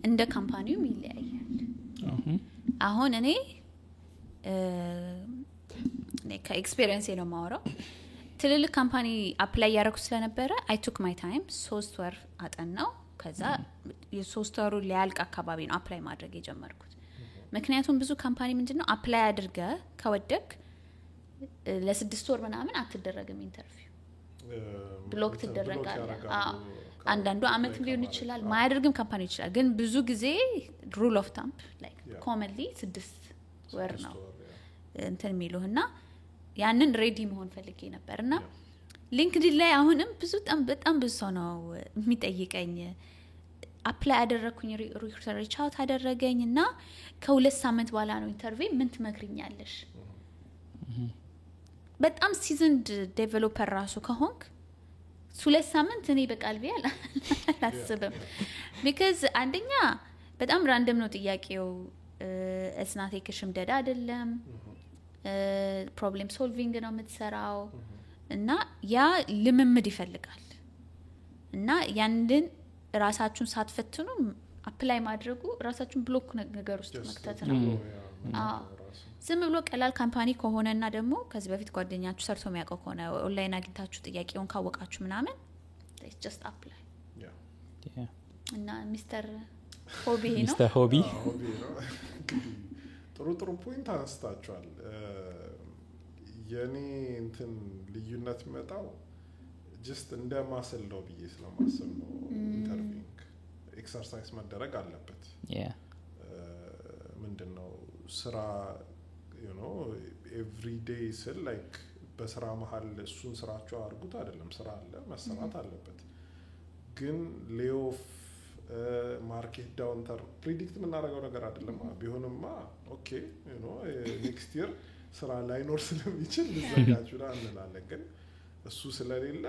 እንደ ካምፓኒው ይለያያል። አሁን እኔ ከኤክስፔሪየንስ ነው የማወራው። ትልልቅ ካምፓኒ አፕላይ ያደረኩ ስለነበረ I took my time 3 ወር አጠናው። ከዛ የ3 ወሩ ሊያልቅ አካባቢ ነው አፕላይ ማድረግ የጀመርኩት። ምክንያቱም ብዙ ካምፓኒ ምንድነው አፕላይ አድርገ ከወደክ ለ6 ወር ምናምን አትደረግም ኢንተርቪው፣ ብሎክ ትደረጋለህ። አንዳንዱ አመት ሊሆን ይችላል፣ ማያደርግም ካምፓኒ ይችላል። ግን ብዙ ጊዜ ሩል ኦፍ ታምፕ ላይክ ኮመንሊ 6 ወር ነው እንትን የሚሉህና ያንን ሬዲ መሆን ፈልጌ ነበርና ሊንክድኢን ላይ አሁንም በጣም ብዙ ሰው ነው የሚጠይቀኝ። አፕላይ አደረኩኝ፣ ሪክሩተር ሪች አውት አደረገኝና ከ2 ሳምንት በኋላ ነው ኢንተርቪው፣ ምን ትመክሪኛለሽ? በጣም ሲዝንድ ዴቨሎፐር ራሱ ከሆንክ 2 ሳምንት እኔ በቃል ቢያል አላስብም። ቢካዝ አንደኛ በጣም ራንደም ነው ጥያቄው፣ እስናቴ ከሽምደዳ አይደለም፣ ፕሮብሌም ሶልቪንግ ነው የምትሰራው እና ያ ልምምድ ይፈልጋል። እና ያንን ራሳችሁን ሳትፈትኑ አፕላይ ማድረጉ ራሳችሁን ብሎክ ነገር ውስጥ መክተት ነው። ዝም ብሎ ቀላል ካምፓኒ ከሆነና ደግሞ ከዚህ በፊት ጓደኛችሁ ሰርቶ የሚያውቀው ከሆነ ኦንላይን አግኝታችሁ ጥያቄውን ካወቃችሁ ምናምን just apply እና ሚስተር ሆቢ ነው ሚስተር ሆቢ ጥሩ ፖይንት አንስታችኋል። የኔ እንትን ልዩነት መጣው ጀስት እንደ ማሰል ነው ብዬ ስለማሰብ ነው። ኢንተርቪንግ ኤክሰርሳይዝ መደረግ አለበት። ምንድነው ስራ you know every day ስል like በስራ መሃል እሱን ስራቸው አድርጉት አይደለም። ስራ አለ መሰራት አለበት። ግን ሌኦፍ ማርኬት ዳውንተር ፕሪዲክት የምናደርገው ነገር አይደለም። ቢሆንማ ኦኬ you know ኔክስት ይር ስራ ላይኖር ስለሚችል ልዘጋችሁ እንላለን። ግን እሱ ስለሌለ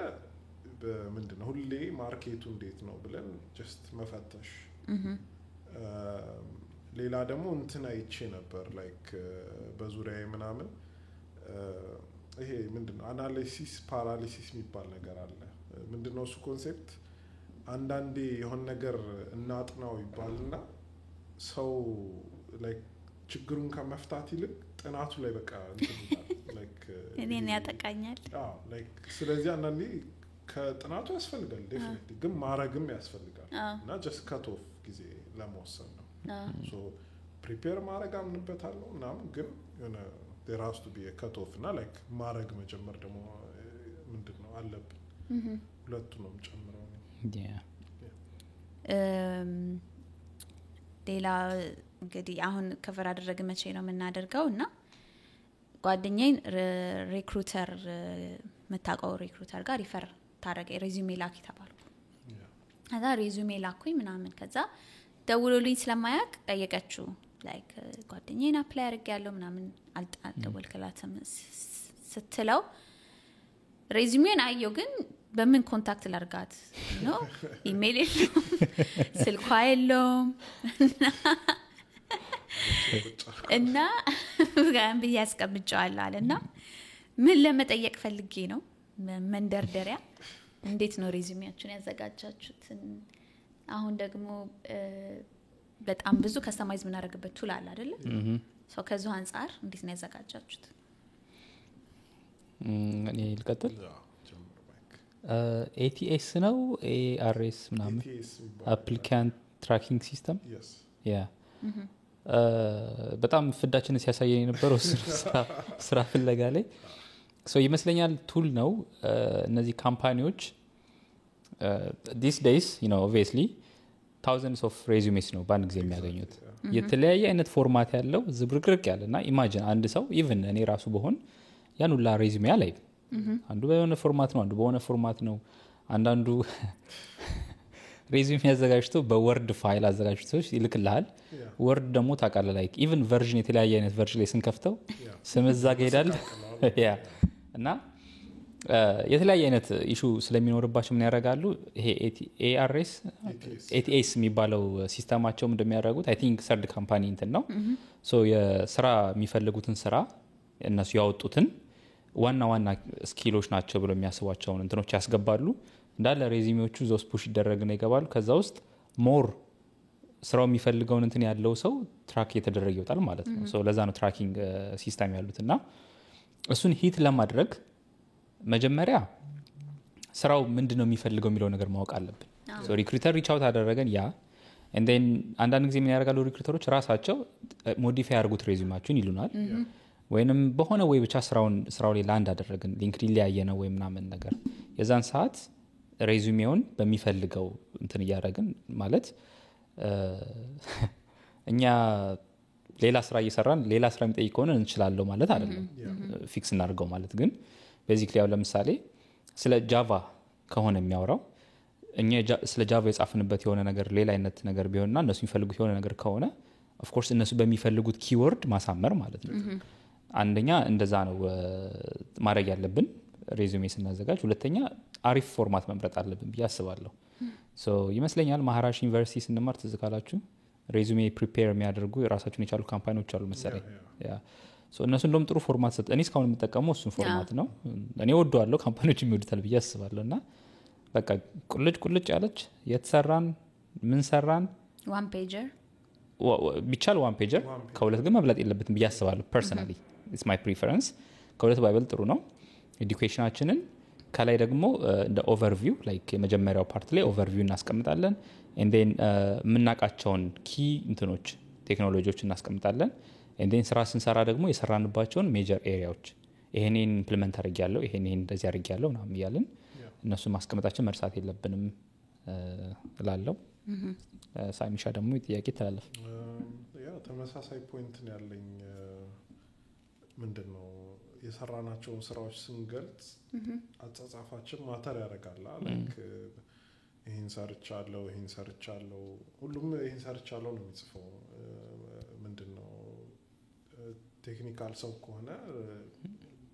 ምንድነው ሁሌ ማርኬቱ እንዴት ነው ብለን ጀስት መፈተሽ። ሌላ ደግሞ እንትን አይቼ ነበር ላይክ በዙሪያዬ ምናምን ይሄ ምንድነው አናሊሲስ ፓራሊሲስ የሚባል ነገር አለ። ምንድነው እሱ ኮንሴፕት? አንዳንዴ የሆነ ነገር እናጥናው ይባልና ሰው ላይክ ችግሩን ከመፍታት ይልቅ ጥናቱ ላይ በቃ እንትን ይላል ላይክ እኔን ያጠቃኛል። ላይክ ስለዚህ አንዳንዴ ከጥናቱ ያስፈልጋል ዴፊኒትሊ፣ ግን ማረግም ያስፈልጋል እና ጀስት ካት ኦፍ ጊዜ ለመወሰን ነው። ሶ ፕሪፔር ማረግ አምንበታለሁ ምናምን፣ ግን የሆነ there has to be a cut off እና ላይክ ማረግ መጀመር ደግሞ ምንድነው አለብን። ሁለቱንም ጨምረው ነው። ሌላ እንግዲህ አሁን ከቨር አደረገ መቼ ነው የምናደርገው? እና ጓደኛዬን ሪክሩተር መታቀው ሪክሩተር ጋር ሪፈር ታረገ ሬዚዩሜ ላኪ ተባልኩ። ከዛ ሬዚዩሜ ላኩኝ ምናምን። ከዛ ደውሎልኝ ስለማያውቅ ጠየቀችው ላይክ ጓደኛዬን አፕላይ አድርጌያለሁ ምናምን አልደወልክላትም ስትለው ሬዚዩሜን አየው፣ ግን በምን ኮንታክት ላርጋት ነው? ኢሜል የለውም፣ ስልኳ የለውም እና ጋር ብዬ አስቀምጨዋለሁ አለና ምን ለመጠየቅ ፈልጌ ነው መንደርደሪያ እንዴት ነው ሬዚዩሜያችሁን ያዘጋጃችሁት? አሁን ደግሞ በጣም ብዙ ከስተማይዝ ምናደርግበት ቱል አለ አይደለ? ሶ ከዚህ አንፃር እንዴት ነው ያዘጋጃችሁት? እኔ ልቀጥል። ATS ነው ARS ምናምን አፕሊካንት ትራኪንግ ሲስተም ያ በጣም ፍዳችንን ሲያሳየን የነበረው ስራ ፍለጋ ላይ ይመስለኛል ቱል ነው። እነዚህ ካምፓኒዎች these days obviously thousands of resumes ነው በአንድ ጊዜ የሚያገኙት። የተለያየ አይነት ፎርማት ያለው ዝብርቅርቅ ያለና ኢማጂን አንድ ሰው ኢቭን እኔ ራሱ በሆን ያን ሁላ ሬዚዩሜ ላይ አንዱ በሆነ ፎርማት ነው፣ አንዱ በሆነ ፎርማት ነው። አንዳንዱ ሬዚዩሜ ያዘጋጅቶ በወርድ ፋይል አዘጋጅቶ ይልክልሃል። ወርድ ደግሞ ታውቃለህ ላይክ ኢቭን ቨርዥን የተለያየ አይነት ቨርዥን ላይ ስንከፍተው ስም እዛ ጋር ይሄዳል ያ እና የተለያየ አይነት ኢሹ ስለሚኖርባቸው ምን ያደርጋሉ? ይሄ ATS የሚባለው ሲስተማቸው እንደሚያደርጉት አይ ቲንክ ሰርድ ካምፓኒ እንትን ነው። ሶ የስራ የሚፈልጉትን ስራ እነሱ ያወጡትን ዋና ዋና ስኪሎች ናቸው ብሎ የሚያስቧቸውን እንትኖች ያስገባሉ። እንዳለ ሬዚዩሜዎቹ ዞስ ፑሽ ይደረግና ይገባሉ። ከዛ ውስጥ ሞር ስራው የሚፈልገውን እንትን ያለው ሰው ትራክ እየተደረገ ይወጣል ማለት ነው። ሶ ለዛ ነው ትራኪንግ ሲስተም ያሉትና እሱን ሂት ለማድረግ መጀመሪያ ስራው ምንድነው የሚፈልገው የሚለው ነገር ማወቅ አለብን። ሶ ሪክሩተር ሪች አውት አደረገን ያ and then አንዳንድ ጊዜ ምን ያደርጋሉ ሪክሩተሮች ራሳቸው ሞዲፋይ አድርጉት ሬዚዩማችሁን ይሉናል። ወይንም በሆነ ወይ ብቻ ስራው ላይ ላንድ አደረግን ሊንክዲን ላይ ያየ ነው ወይ ምናምን ነገር የዛን ሰዓት ሬዚዩሜውን በሚፈልገው እንትን እያደረግን ማለት እኛ ሌላ ስራ እየሰራን ሌላ ስራ የሚጠይቅ ከሆነ እንችላለው ማለት አይደለም። ፊክስ እናድርገው ማለት ግን ቤዚክሊ ያው ለምሳሌ ስለ ጃቫ ከሆነ የሚያወራው እኛ ስለ ጃቫ የጻፍንበት የሆነ ነገር ሌላ አይነት ነገር ቢሆንና እነሱ የሚፈልጉት የሆነ ነገር ከሆነ ኦፍ ኮርስ እነሱ በሚፈልጉት ኪወርድ ማሳመር ማለት ነው። አንደኛ እንደዛ ነው ማድረግ ያለብን ሬዚዩሜ ስናዘጋጅ። ሁለተኛ አሪፍ ፎርማት መምረጥ አለብን ብዬ አስባለሁ። ሶ ይመስለኛል ማሃራሽ ዩኒቨርሲቲ ስንማር ትዝ ካላችሁ ሬዚዩሜ ፕሪፔር የሚያደርጉ የራሳቸውን የቻሉ ካምፓኒዎች አሉ መሰለኝ። ያ ሶ እነሱ እንደውም ጥሩ ፎርማት ሰጥ እኔ እስካሁን የምጠቀመው እሱን ፎርማት ነው። እኔ ወደዋለሁ፣ ካምፓኒዎች የሚወዱታል ብዬ አስባለሁ። እና በቃ ቁልጭ ያለች የተሰራን ምን ሰራን ዋን ፔጀር ቢቻል ዋን ፔጀር ከሁለት ግን መብለጥ የለበትም ብዬ አስባለሁ። ፐርሰናሊ ኢትስ ማይ ፕሪፈረንስ ከሁለት ባይበልጥ ጥሩ ነው። ኤዱኬሽናችንን ከላይ ደግሞ እንደ ኦቨርቪው ላይክ የመጀመሪያው ፓርት ላይ ኦቨርቪው እናስቀምጣለን። and then የምናውቃቸውን ኪ እንትኖች ቴክኖሎጂዎች እናስቀምጣለን። and then ስራ ስንሰራ ደግሞ የሰራንባቸውን ሜጀር ኤሪያዎች ይሄንን ኢምፕሊመንት አድርጌያለሁ፣ ይሄንን እንደዚህ አድርጌያለሁ ምናምን እያልን እነሱን ማስቀመጣችን መርሳት የለብንም እላለሁ። ሳሚሻ ደግሞ ጥያቄ ተላለፈ። ያ ተመሳሳይ ፖይንት ነው ያለኝ። ምንድነው የሰራናቸውን ስራዎች ስንገልጽ አጻጻፋችን ማተር ያደርጋል። ላይክ ይሄን ሰርቻለሁ ሁሉም ይሄን ሰርቻለሁ ነው የሚጽፈው። ምንድነው ቴክኒካል ሰው ከሆነ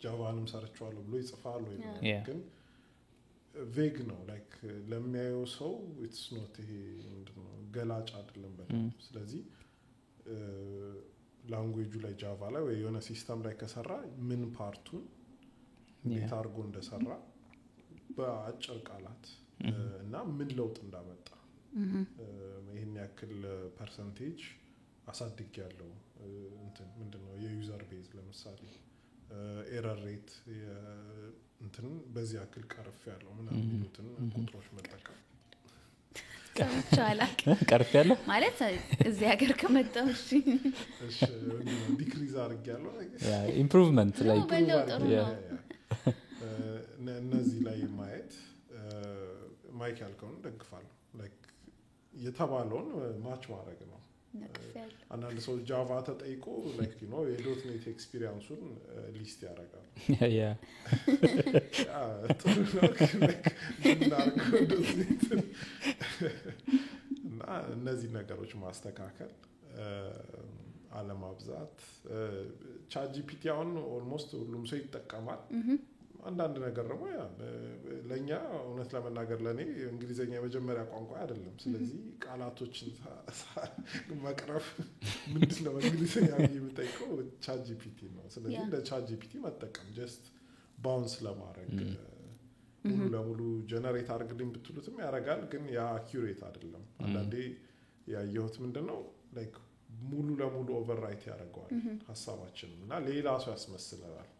ጃቫንም ሰርቻለሁ ብሎ ይጽፋል ወይ ግን ቬግ ነው ላይክ ለሚያየው ሰው ኢትስ ኖት ይሄ ምንድነው ገላጭ አይደለም በጣም ስለዚህ ላንጉዌጁ ላይ ጃቫ ላይ ወይ የሆነ ሲስተም ላይ ከሰራ ምን ፓርቱን እንዴት አድርጎ እንደሰራ በአጭር ቃላት እና ምን ለውጥ እንዳመጣ ይሄን ያክል ፐርሰንቴጅ አሳድግ ያለው እንትን ምንድነው የዩዘር ቤዝ ለምሳሌ ኤረር ሬት እንትን በዚህ ያክል ቀርፍ ያለው ምናምን እንትን ቁጥሮች መጠቀም ከመቻላ ቀርፍ ያለው ማለት እዚህ ሀገር ከመጣው እሺ ዲክሪዝ አድርግ ያለው ያ ኢምፕሩቭመንት ላይ እነዚህ ላይ ማየት ማይክ ያልከውን ደግፋለሁ ላይክ የተባለውን ማች ማድረግ ነው አንዳንድ ሰው ጃቫ ተጠይቆ ላይክ ዩ ኖ የዶት ኔት ኤክስፒሪየንሱን ሊስት ያደርጋል ያ ጥሩ ነው ላይክ እና እነዚህ ነገሮች ማስተካከል አለማብዛት ቻትጂፒቲ አሁን ኦልሞስት ሁሉም ሰው ይጠቀማል አንዳንድ ነገር ደግሞ ያ ለኛ እውነት ለመናገር ለኔ እንግሊዘኛ የመጀመሪያ ቋንቋ አይደለም ስለዚህ ቃላቶችን መቅረፍ ምንድነው እንግሊዘኛ የሚጠይቀው ቻትጂፒቲ ነው ስለዚህ እንደ ቻትጂፒቲ መጠቀም ጀስት ባውንስ ለማድረግ ሙሉ ለሙሉ ጀነሬት አድርግልኝ ብትሉትም ያደርጋል ግን ያ አኪዩሬት አይደለም አንዳንዴ ያየሁት ምንድነው ላይክ ሙሉ ለሙሉ ኦቨርራይት ያደርገዋል ሐሳባችንን እና ሌላ ሰው ያስመስላል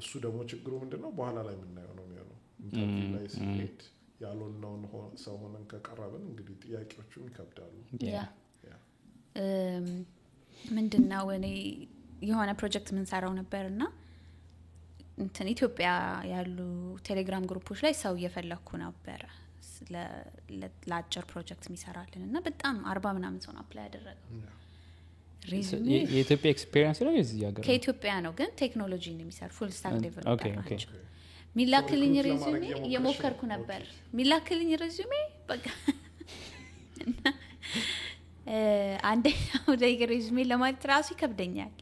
እሱ ደግሞ ችግሩ ምንድነው በኋላ ላይ የምናየው ነው የሚሆነው ኢንተርቪው ላይ ሲሄድ ያልሆነውን ሰው ሆነን ከቀረብን እንግዲህ ጥያቄዎቹም ይከብዳሉ ያ ምንድነው እኔ የሆነ ፕሮጀክት ምን ሰራው ነበርና እንትን ኢትዮጵያ ያሉ ቴሌግራም ግሩፖች ላይ ሰው እየፈለኩ ነበር ለአጭር ፕሮጀክት የሚሰራልን እና በጣም 40 ምናምን ሰው አፕላይ ያደረገው የኢትዮጵያ ኤክስፒሪየንስ ነው እዚህ ሀገር ከኢትዮጵያ ነው ግን ቴክኖሎጂ ነው የሚሰራ ፉል ስታክ ዴቨሎፐር ናቸው ሚላክልኝ ሬዚዩሜ የሞከርኩ ነበር ሚላክልኝ ሬዚዩሜ በቃ አንደኛው ላይ ሬዚዩሜ ለማለት ራሱ ይከብደኛል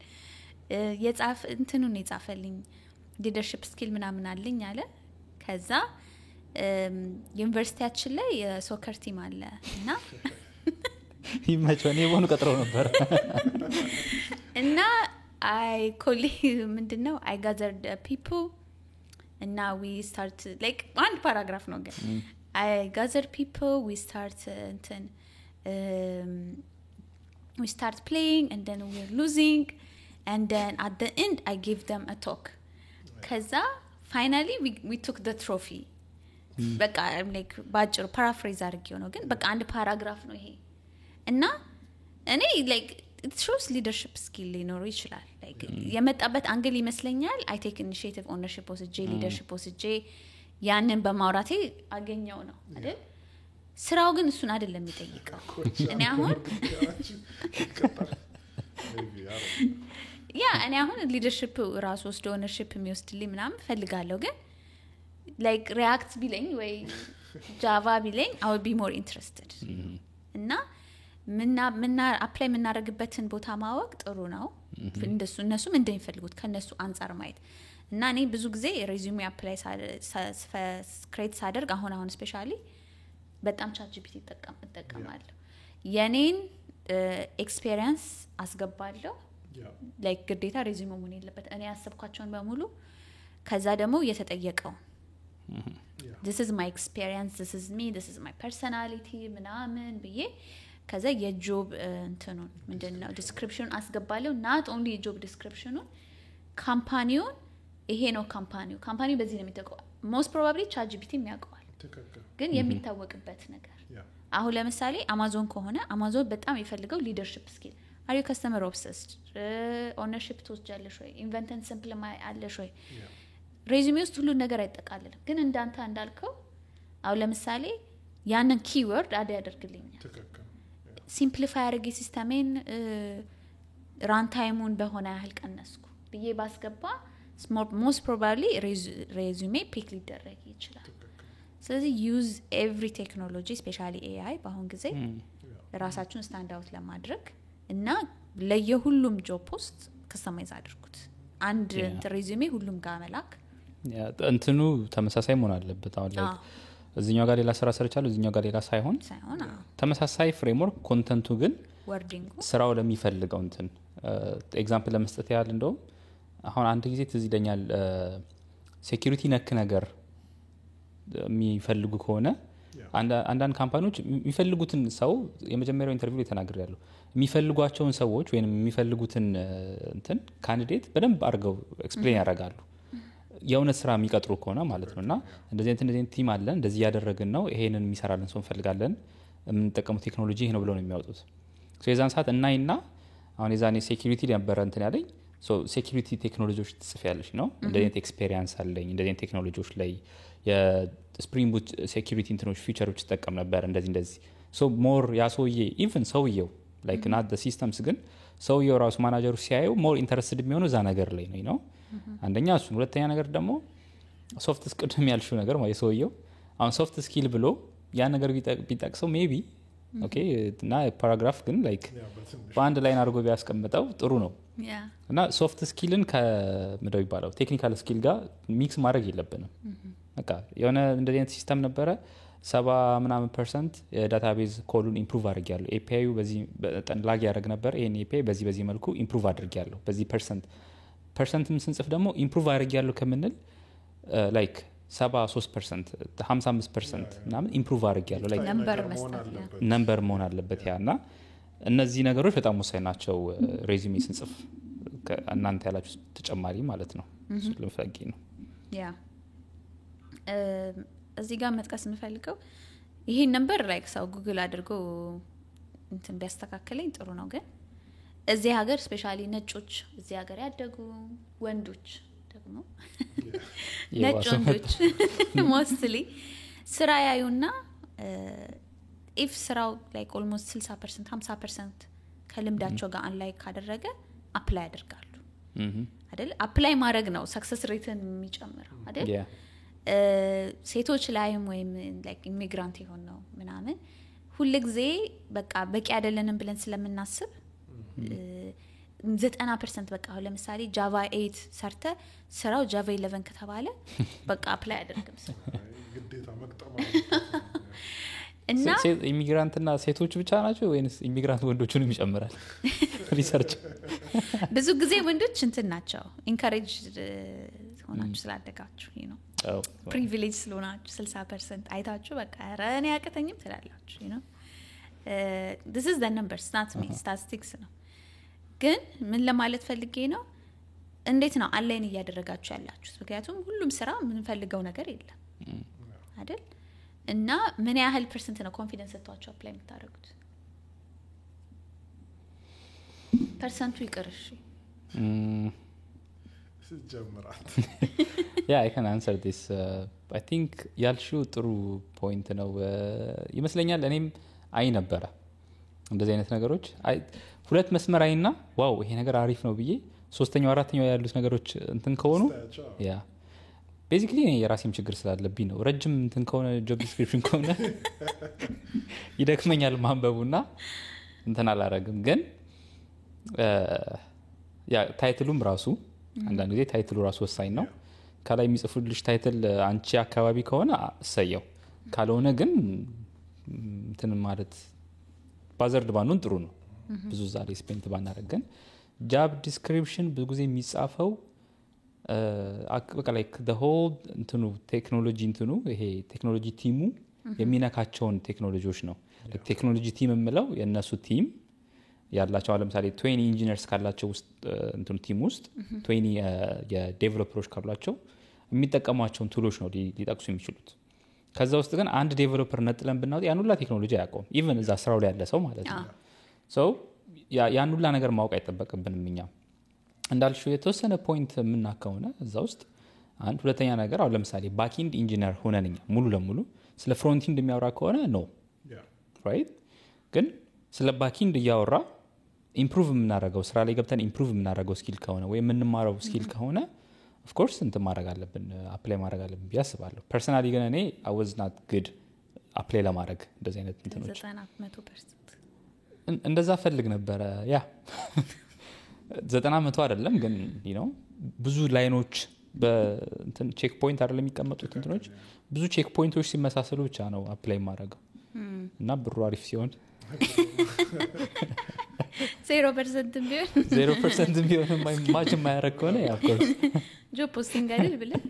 የጻፍ እንትኑን የጻፈልኝ ሊደርሺፕ ስኪል ምናምን አለኝ አለ ከዛ ዩኒቨርሲቲያችን ላይ የሶከር ቲም አለ እና ይመቸኝ የሆነ ቀጥሮ ነበር እና አይ ኮሊ ምንድነው I gathered people and now we start like one paragraph ነው ግን I gathered people we start we start playing and then we're losing and then at the end I gave them a talk ከዛ finally we took the trophy በቃ like ባጭሩ paraphrase አድርጌው ነው ግን በቃ አንድ ፓራግራፍ ነው ይሄ እና እኔ like it shows leadership skill ሊኖር ይችላል like የመጣበት አንግል ይመስለኛል I take initiative ownership ወስጄ leadership ወስጄ ያንን በማውራቴ አገኘው ነው አይደል ስራው ግን እሱን አይደለም የሚጠይቀው እኔ አሁን ያ እኔ አሁን leadership ራስ ወስዶ ownership የሚወስድልኝ ምናምን ፈልጋለሁ ግን like react ቢለኝ ወይ java ቢለኝ I would be more interested እና ምና አፕላይ ምናረግበትን ቦታ ማወቅ ጥሩ ነው እነሱም እንደሚፈልጉት ከነሱ አንፃር ማየት እና እኔ ብዙ ጊዜ ሬዚዩሜ አፕላይ ክሬት ሳደርግ አሁን ስፔሻሊ በጣም ቻትጂፒቲ እጠቀማለሁ የኔን ኤክስፒሪየንስ አስገባለሁ ላይክ ግዴታ ሬዚዩሜ መሆን የለበት እኔ ያሰብኳቸውን በሙሉ ከዛ ደግሞ የተጠየቀው this is my experience this is me this is my personality ምናምን ብዬ ከዛ የጆብ እንትኑን ምንድነው ዲስክሪፕሽን አስገባለሁ not only የጆብ ዲስክሪፕሽኑን ካምፓኒውን ይሄ ነው ካምፓኒው በዚህ ነው የሚታወቀው most probably ChatGPT የሚያውቀዋል ግን የሚታወቅበት ነገር አሁን ለምሳሌ አማዞን ከሆነ አማዞን በጣም ይፈልገው ሊደርሺፕ ስኪል are you customer obsessed ownership ትወስጃለሽ ወይ invent and simplify አለሽ ወይ ሬዚዩሜ ውስጥ ሁሉ ነገር አይጠቃልልም ግን እንዳንተ እንዳልከው አሁን ለምሳሌ ያንን ኪወርድ አድ ያደርግልኛል ሲምፕሊፋይ አድርጌ ሲስተሜን ራን ታይሙን በሆነ ያህል ቀነስኩ ብዬ ባስገባ most probably ሬዚዩሜ ፒክ ሊደረግ ይችላል ስለዚህ ዩዝ ኤቭሪ ቴክኖሎጂ ስፔሻሊ AI በአሁን ጊዜ ራሳችሁን ስታንድ አውት ለማድረግ እና ለየሁሉም ጆብ ፖስት ከስተማይዝ አድርጉት አንድ ሬዚዩሜ ሁሉም ጋር መላክ እንትኑ ተመሳሳይ መሆን አለበት አሁን ላይ እዚህኛው ጋር ሌላ ስራ ሰርቻለሁ እዚህኛው ጋር ሌላ ሳይሆን ተመሳሳይ ፍሬምወርክ ኮንተንቱ ግን ወርዲንጉ ስራው ለሚፈልገው እንትን ኤግዛምፕል ለመስጠት ያህል እንደው አሁን አንድ ጊዜ ትዝ ይለኛል ሴኩሪቲ ነክ ነገር የሚፈልጉ ከሆነ አንዳንድ ካምፓኒዎች የሚፈልጉትን ሰው የመጀመሪያው ኢንተርቪው ላይ ተናግሬያለሁ የሚፈልጓቸውን ሰዎች ወይም የሚፈልጉትን እንትን ካንዲዴት በደንብ አድርገው ኤክስፕሌን ያደርጋሉ የእውነት ስራ የሚቀጥሩ ከሆነ ማለት ነውና እንደዚህ ቲም አለን እንደዚህ ያደረግን ነው ይሄንን የሚሰራልን ሰው እንፈልጋለን የምንጠቀመው ቴክኖሎጂ ይሄ ነው ብለው ነው የሚያወጡት የዛን ሰዓት እናይና አሁን የዛኔ ሴኩሪቲ ነበረ እንትን ያለኝ ሴኩሪቲ ቴክኖሎጂዎች ትጽፊያለሽ ነው እንደዚህ አይነት ኤክስፔሪየንስ አለኝ እንደዚህ አይነት ቴክኖሎጂዎች ላይ የስፕሪንግ ቡት ሴኩሪቲ እንትኖች ፊቸሮች ተጠቀም ነበር እንደዚህ ሞር ያ ሰውዬ ኢቭን ሰውዬው ላይክ ናት ዘ ሲስተምስ ግን ሰውዬው ራሱ ማናጀሩ ሲያየው ሞር ኢንተረስትድ የሚሆነው እዛ ነገር ላይ ነው አንደኛ እሱን ሁለተኛ ነገር ደግሞ ሶፍት ስኪል ያልሽው ነገር ማለት ሰውዬው አሁን ሶፍት ስኪል ብሎ ያ ነገር ቢጠቅሰው ሜቢ ኦኬ እና ፓራግራፍ ግን ላይክ በአንድ ላይን አድርጎ ቢያስቀምጠው ጥሩ ነው እና ሶፍት ስኪልን ከምንድነው ይባላል ቴክኒካል ስኪል ጋር ሚክስ ማድረግ የለብንም በቃ የሆነ እንደዚህ አይነት ሲስተም ነበረ 70% የዳታቤዝ ኮሉን ኢምፕሩቭ አድርጌያለሁ ኤፒአይ በዚህ በጣም ላግ ያደርግ ነበር ይሄን ኤፒአይ በዚህ መልኩ ኢምፕሩቭ አድርጌያለሁ በዚህ ፐርሰንትም ስንጽፍ ደግሞ ኢምፕሩቭ አድርጌያለሁ ከምንል ላይክ 73% 55% ምናምን ኢምፕሩቭ አድርጌያለሁ ላይክ ነምበር መሆን አለበት ያና እነዚህ ነገሮች በጣም ወሳኝ ናቸው ሬዚዩሜ ስንጽፍ እናንተ ያላችሁ ተጨማሪ ማለት ነው ስለፈቂ ነው ያ እዚህ ጋር መጥቀስ የምፈልገው ይሄን ነምበር ላይክ ሰው ጉግል አድርጎ እንትን ቢያስተካክለኝ ጥሩ ነው ግን እዚህ ሀገር ስፔሻሊ ነጮች እዚህ ሀገር ያደጉ ወንዶች ደግሞ ነጭ ወንዶች ሞስትሊ ስራ ያዩና ኢፍ ስራው ላይክ ኦልሞስት 60% 50% ከልምዳቸው ጋር አንላይክ ካደረገ አፕላይ ያደርጋሉ አይደል አፕላይ ማድረግ ነው ሰክሰስ ሬትን የሚጨምረው አይደል ሴቶች ላይም ወይም ላይክ ኢሚግራንት ይሆን ነው ምናምን ሁሉ ጊዜ በቃ በቂ አይደለንም ብለን ስለምናስብ 90% በቃ አሁን ለምሳሌ ጃቫ 8 ሰርተ ስራው ጃቫ 11 ከተባለ በቃ አፕላይ አድርግም ሰው ግዴታ መቅጠማ እና ኢሚግራንትና ሴቶች ብቻ ናቸው ወይስ ኢሚግራንት ወንዶቹንም ይጨምራል ሪሰርች ብዙ ጊዜ ወንዶች እንትን ናቸው ኢንካሬጅ ሆናችሁ ስላደጋችሁ you know ፕሪቪሌጅ ስለሆናችሁ 60% አይታችሁ በቃ ረኔ ያቀተኝም ትላላችሁ you know this is the numbers not me statistics ነው ግን ምን ለማለት ፈልጌ ነው እንዴት ነው አላይን እያደረጋችሁ ያላችሁት ምክንያቱም ሁሉም ስራ ምን ፈልገው ነገር የለም አይደል እና ምን ያህል ፐርሰንት ነው ኮንፊደንስ ሰጥቷችሁ አፕላይ የምታደርጉት ፐርሰንቱ ይቅርሽ ጀምራት I can answer this I think ያልሽው ጥሩ ፖይንት ነው ይመስለኛል እኔም አይ ነበረ እንደዚህ አይነት ነገሮች ሁለት መስመር አይና ዋው ይሄ ነገር አሪፍ ነው ብዬ ሶስተኛው አራተኛው ያሉት ነገሮች እንትን ከሆኑ ያ ቤዚክሊ እኔ የራሴም ችግር ስላለብኝ ነው ረጅም እንትን ከሆነ ጆብ ዲስክሪፕሽን ከሆነ ይደክመኛል ማንበቡና እንትን አላረግም ግን ያ ታይትሉም ራሱ አንዳንድ ጊዜ ታይትሉ ራሱ ወሳኝ ነው ከላይ የሚጽፉልሽ ታይትል አንቺ አካባቢ ከሆነ እሰየው ካልሆነ ግን እንትን ማለት ባዘርድ ባንሆን ጥሩ ነው ብዙ ዛሬ ስፔንት ባናረገን ጃብ ዲስክሪፕሽን ብዙ ጊዜ የሚጻፈው በቃ ላይክ the whole እንትኑ ቴክኖሎጂ እንትኑ ይሄ ቴክኖሎጂ ቲሙ የሚነካቸውን ቴክኖሎጂዎች ነው ቴክኖሎጂ ቲም የምለው የነሱ ቲም ያላቸው ለምሳሌ 20 ኢንጂነርስ ካላቸው ውስጥ እንትኑ ቲም ውስጥ 20 የዴቨሎፐሮች ካላቸው የሚጠቀሟቸውን ቱሎች ነው ሊጠቅሱ የሚችሉት ከዛ ውስጥ ግን አንድ ዴቨሎፐር ነጥለን ብናወጣ ያን ሁላ ቴክኖሎጂ አያውቀውም ኢቭን እዛ ስራው ላይ ያለ ሰው ማለት ነው ሶ ያን ሁላ ነገር ማወቅ አይጠበቅብንም እኛ እንዳልሽው የተወሰነ ፖይንት የምናከውነ እዛ ውስጥ አንድ ሁለተኛ ነገር አሁን ለምሳሌ ባክኢንድ ኢንጂነር ሆነንኛ ሙሉ ለሙሉ ስለ ፍሮንቲንድ የሚያወራ ከሆነ ነው ራይት ግን ስለ ባክኢንድ እያወራ ኢምፕሩቭ የምናደርገው ስራ ላይ ገብተን ኢምፕሩቭ የምናደርገው ስኪል ከሆነ ወይ የምንማረው ስኪል ከሆነ ኦፍ ኮርስ እንትን ማድረግ አለብን አፕላይ ማድረግ አለብን ቢያስባለሁ ፐርሰናሊ ግን እኔ I was not good አፕላይ ለማድረግ እንደዚህ አይነት እንትኖች 90% እንደዛ ፈልግ ነበረ ያ 90 አይደለም ግን ብዙ ላይኖች በእንትን ቼክ ፖይንት አይደለም የሚቀመጡት እንትኖች ብዙ ቼክ ፖይንቶች ሲመሳሰሉ ብቻ ነው አፕላይ ማድረገው እና ብሩ አሪፍ ሲሆን 0% ቢሆን 0% ቢሆን ማች የማያደርግ ከሆነ ያ ኮርስ ጆብ ፖስቲንግ አይደል ብለህ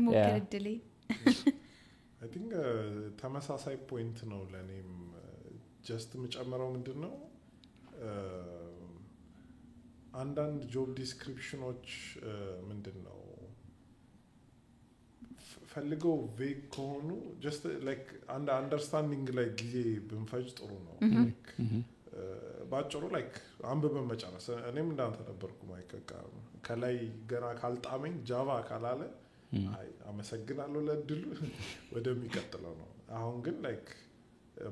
ሞክር እድሌ I think ተመሳሳይ ፖይንት ነው ለኔም ጀስት የምጨምረው ምንድነው አንዳንድ ጆብ ዲስክሪፕሽኖች ምንድነው ፈልገው ቬግ ከሆኑ ጀስት ላይክ አንደርስታንዲንግ ላይ ጊዜ ብንፈጅ ጥሩ ነው ባጭሩ ላይክ አንብበን መጨረስ እኔም እንዳንተ ነበርኩ ማይከካ ከላይ ገና ካልጣመኝ ጃቫ ካላለ አይ አመሰግናለሁ ለድሉ ወደሚቀጥለው ነው አሁን ግን ላይክ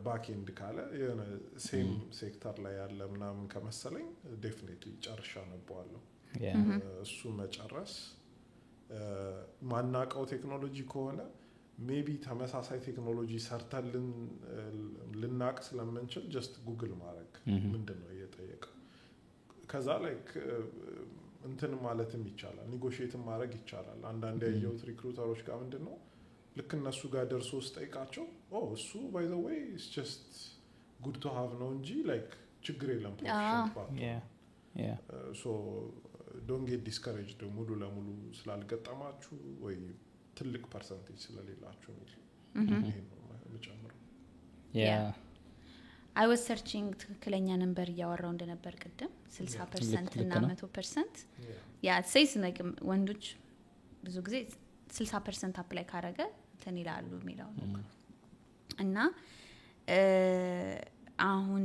ባክ ኤንድ ካለ የሆነ ሴም ሴክተር ላይ ያለ ምናምን ከመሰለኝ ዴፊኒትሊ ጨርሻ ነበር እሱ መጨረስ ማናቀው ቴክኖሎጂ ከሆነ ሜቢ ተመሳሳይ ቴክኖሎጂ ሰርተልን ልናቅ ስለምንችል ጀስት ጉግል ማድረግ ምንድነው እየጠየቀው ከዛ ላይክ እንትን ማለትም ይቻላል ኔጎሺዬትም ማድረግ ይቻላል አንዳንድ ያየሁት ሪክሩተሮች ጋር ምንድነው ልክ እነሱ ጋር ደርሶ ስጠይቃቸው እሱ by the way it's just good to have ነው እንጂ ላይክ ችግር የለም so don't get discouraged ሙሉ ለሙሉ ስላልገጠማችሁ ወይ ትልቅ ፐርሰንቴጅ ስለሌላችሁ ይሄ ነው የምጨምረው I was searching ትክክለኛ ነምበር ያወራው እንደነበር ቅድም 60% እና 100% it says like ወንዶች ብዙ ጊዜ 60% አፕላይ ካረገ እንትን ይላሉ የሚለው እና አሁን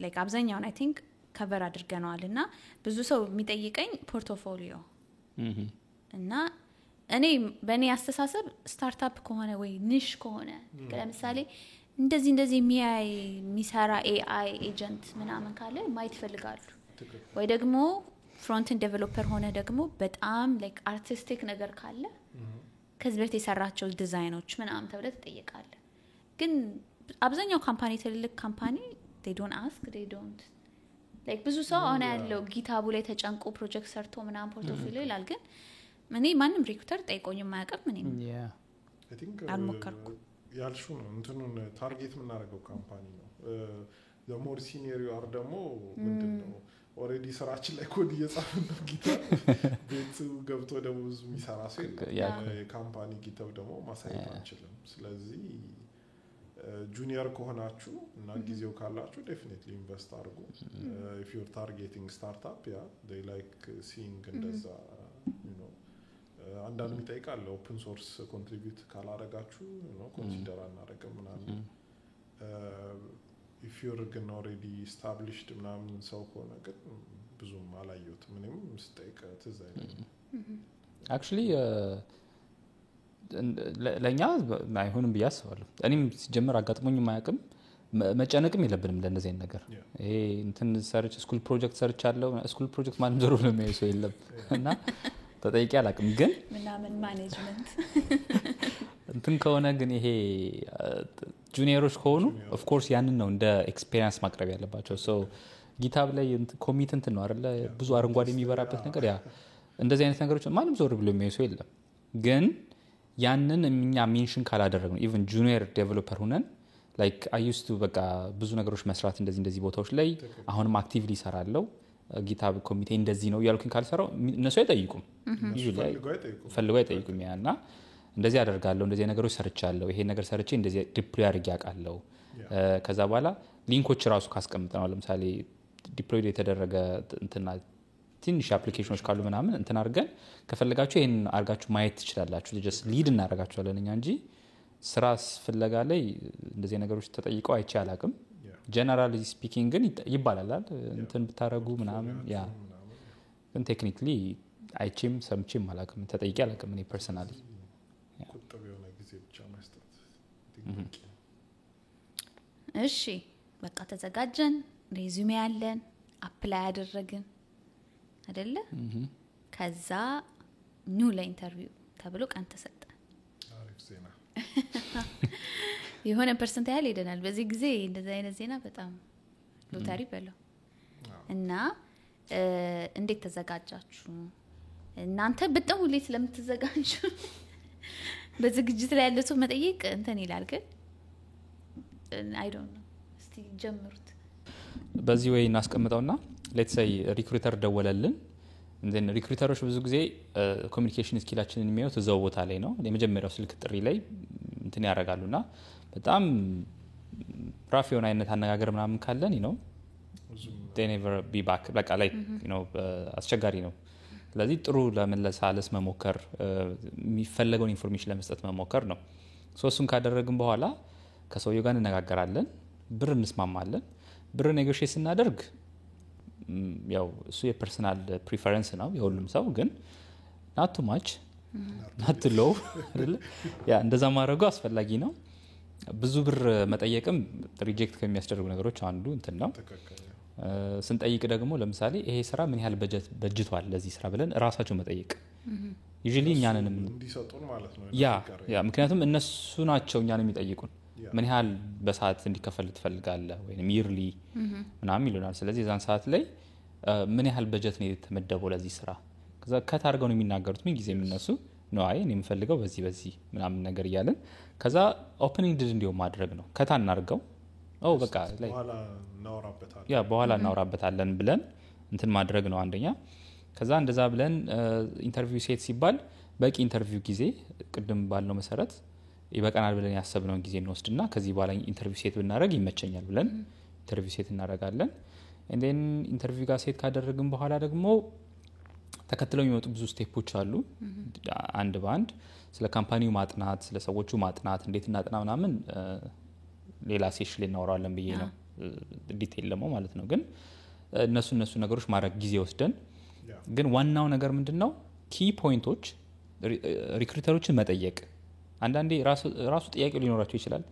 like አብዛኛውን I think cover አድርገናልና ብዙ ሰው የሚጠይቀኝ ፖርትፎሊዮ እና እኔ በእኔ አስተሳሰብ ስታርታፕ ከሆነ ወይ ኒሽ ከሆነ ለምሳሌ እንደዚህ የሚሰራ AI ኤጀንት ምናምን ካለ ማየት ይፈልጋሉ ወይ ደግሞ ፍሮንት ኤንድ ዴቨሎፐር ሆነ ደግሞ በጣም ላይክ አርቲስቲክ ነገር ካለ ከዚህ በፊት የሰራቸው ዲዛይኖች ምናምን ተብለ ተጠይቃለ ግን አብዛኛው ካምፓኒ ትልልቅ ካምፓኒ they don't ask they don't like ብዙ ሰው አሁን ያለው ጊታቡ ላይ ተጨንቆ ፕሮጀክት ሰርቶ ምናምን ፖርትፎሊዮ ይላል ግን እኔ ማንም ሪክሩተር ጠይቆኝም ማያቀም እኔ I think አልሞከርኩ ያልሹ ነው እንትኑን ታርጌት የምናደርገው ካምፓኒ ነው the more senior you are ደግሞ ምንድነው ኦሬዲ ስራችን ላይ ኮድ እየጻፍን ነው ጊታር ቤት ገብቶ ደግሞ ብዙ የሚሰራ ሰው የካምፓኒ ጊታው ደግሞ ማሳየት አንችልም ስለዚህ ጁኒየር ከሆናችሁ እና ጊዜው ካላችሁ ዴፊኒትሊ ኢንቨስት አድርጉ if you're targeting startup they like seeing እንደዛ አንዳንድ የሚጠይቃል ኦፕን ሶርስ ኮንትሪቢዩት ካላረጋችሁ ኮንሲደር አናረጋም ምናምን if you're ግን already established ምናምን ሰው ከሆነ ግን ብዙም አላየሁት ምንም ስጠይቅ ትዝ አይልም actually ለኛ አይሆንም ብያስባለሁ እኔም ሲጀመር አጋጥሞኝ ማያቅም መጨነቅም የለብንም ለነዚህ ነገር ይሄ እንትን ሰርች ስኩል ፕሮጀክት ሰርቻለሁ ስኩል ፕሮጀክት ማንም ዘሩ ነው የሚያይሰው የለም እና ተጠይቄ አላቅም ግን ምናምን ማኔጅመንት እንትን ከሆነ ግን ይሄ ጁኒየሮች ከሆኑ ኦፍ ኮርስ ያንን ነው እንደ ኤክስፒሪየንስ ማቅረብ ያለባቸው ሶ ጊታብ ላይ ኮሚት እንትን ነው አይደለ ብዙ አረንጓዴ የሚበራበት ነገር እንደዚህ አይነት ነገሮች ማንም ዞር ብሎ የሚያይሰው የለም ግን ያንን እኛ ሜንሽን ካላደረግነው ኢቭን ጁኒየር ዴቨሎፐር ሆነን ላይክ አይ ዩዝ ቱ በቃ ብዙ ነገሮች መስራት እንደዚህ ቦታዎች ላይ አሁንም አክቲቭሊ ሰራለው ጊታብ ኮሚቴ እንደዚህ ነው ያልኩኝ ካልሰራው እነሱ አይጠይቁም ፈልገው አይጠይቁም ያና እንደዚህ አደርጋለሁ እንደዚህ ነገሮች ሰርቻለሁ ይሄ ነገር ሰርቼ እንደዚህ ዲፕሎይ አድርጌ ያውቃለሁ ከዛ በኋላ ሊንኮች ራሱ ካስቀምጠናል ለምሳሌ ዲፕሎይ የተደረገ እንትና ትንሽ አፕሊኬሽኖች ካሉ ምናምን እንትን አድርገን ከፈለጋችሁ ይሄን አድርጋችሁ ማየት ትችላላችሁ ጀስት ሊድ እናደርጋችኋለን እኛ እንጂ ስራ ፍለጋ ላይ እንደዚህ ነገሮች ተጠይቀው አይቼ አላቅም ጀነራሊ ስፒኪንግ ግን ይባላል እንትን ብታረጉ ምናምን ግን ቴክኒካሊ አይቼም ሰምቼም አላቅም ተጠይቄ አላቅም እኔ ፐርሰናሊ ቁጥብ የሆነ ጊዜ ብቻ መስጠት እሺ በቃ ተዘጋጀን ሬዚዩሜ ያለን አፕላይ አደረግን አይደለ ከዛ ኒው ለኢንተርቪው ተብሎ ቀን ተሰጠ አሪፍ ዜና የሆነ ፐርሰንት ያህል ሄደናል በዚህ ጊዜ እንደዛ አይነት ዜና በጣም ሎተሪ በለው እና እንዴት ተዘጋጃችሁ እናንተ በጣም ሁሌ ስለምትዘጋጁ በዝግጅት ላይ ያለ ሰው መጠየቅ እንትን ይላል ግን I don't know እስቲ ጀምሩት በዚህ ወይ እናስቀምጠውና let's say ሪክሩተር ደወለልን እንዴን ሪክሩተሮች ብዙ ጊዜ ኮሙኒኬሽን ስኪላችንን የሚያዩት እዛው ቦታ ላይ ነው የመጀመሪያው ስልክ ጥሪ ላይ እንትን ያደርጋሉና በጣም ራፍ የሆነ አይነት አነጋገር ምናምን ካለን you know they never be back በቃ like you know አስቸጋሪ ነው ስለዚህ ጥሩ ለመለሳለስ መሞከር የሚፈልገውን ኢንፎርሜሽን ለመስጠት መሞከር ነው ሶስቱን ካደረግን በኋላ ከሰውየው ጋር እንነጋገራለን ብር እንስማማለን ብር ኔጎሺዬት ስናደርግ ያው እሱ የፐርሰናል ፕሪፈረንስ ነው የሁሉም ሰው ግን not too much not too low አይደለ ያ እንደዛ ማድረጉ አስፈላጊ ነው ብዙ ብር መጠየቅም ሪጀክት ከሚያስደርጉ ነገሮች አንዱ እንትን ነው ስንጠይቅ ደግሞ ለምሳሌ ይሄ ስራ ምን ያህል በጅቷል ለዚህ ስራ ብለን ራሳቸው መጠየቅ usually እኛንንም እንዲሰጡን ማለት ነው ያ ምክንያቱም እነሱ ናቸው እኛንም የሚጠይቁን ምን ያህል በሰዓት እንዲከፈል ትፈልጋለህ ወይንም ይርሊ ምናምን ይሉናል ስለዚህ ዛን ሰዓት ላይ ምን ያህል በጀት ነው የተመደበው ለዚህ ስራ ከዛ ከታርገው ነው የሚናገሩት ምን ጊዜ የሚነሱ ነው አይ እኔ የምፈልገው በዚህ ምናምን ነገር ይያለን ከዛ ኦፕኒንግ ዲድ እንዲው ማድረግ ነው ከታናርገው በቃ ላይ በኋላ እናወራበታለን ብለን እንትን ማድረግ ነው አንደኛ ከዛ እንደዛ ብለን ኢንተርቪው ሴት ሲባል በቂ ኢንተርቪው ጊዜ ቅድም ባልነው መሰረት ይበቃናል ብለን ያሰብነው ጊዜ እንወስድና ከዚህ በኋላ ኢንተርቪው ሴት ብናደርግ ይመቸኛል ብለን ኢንተርቪው ሴት እናደርጋለን and then ኢንተርቪው ጋር ሴት ካደረግን በኋላ ደግሞ ተከትለው የሚመጡ ብዙ ስቴፖች አሉ አንድ ባንድ ስለ ካምፓኒው ማጥናት ስለ ሰዎቹ ማጥናት እንዴት እናጥና ምናምን ሌላ ሴሽን ላይ እናወራለን ብዬ ነው ዲቴል ደግሞ ማለት ነው ግን እነሱ ነገሮች ማድረግ ጊዜ ወስደን ግን ዋናው ነገር ምንድነው ኪ ፖይንቶች ሪክሩተሮችን መጠየቅ አንዳንዴ ራሱ ጥያቄው ሊኖራቸው ይችላል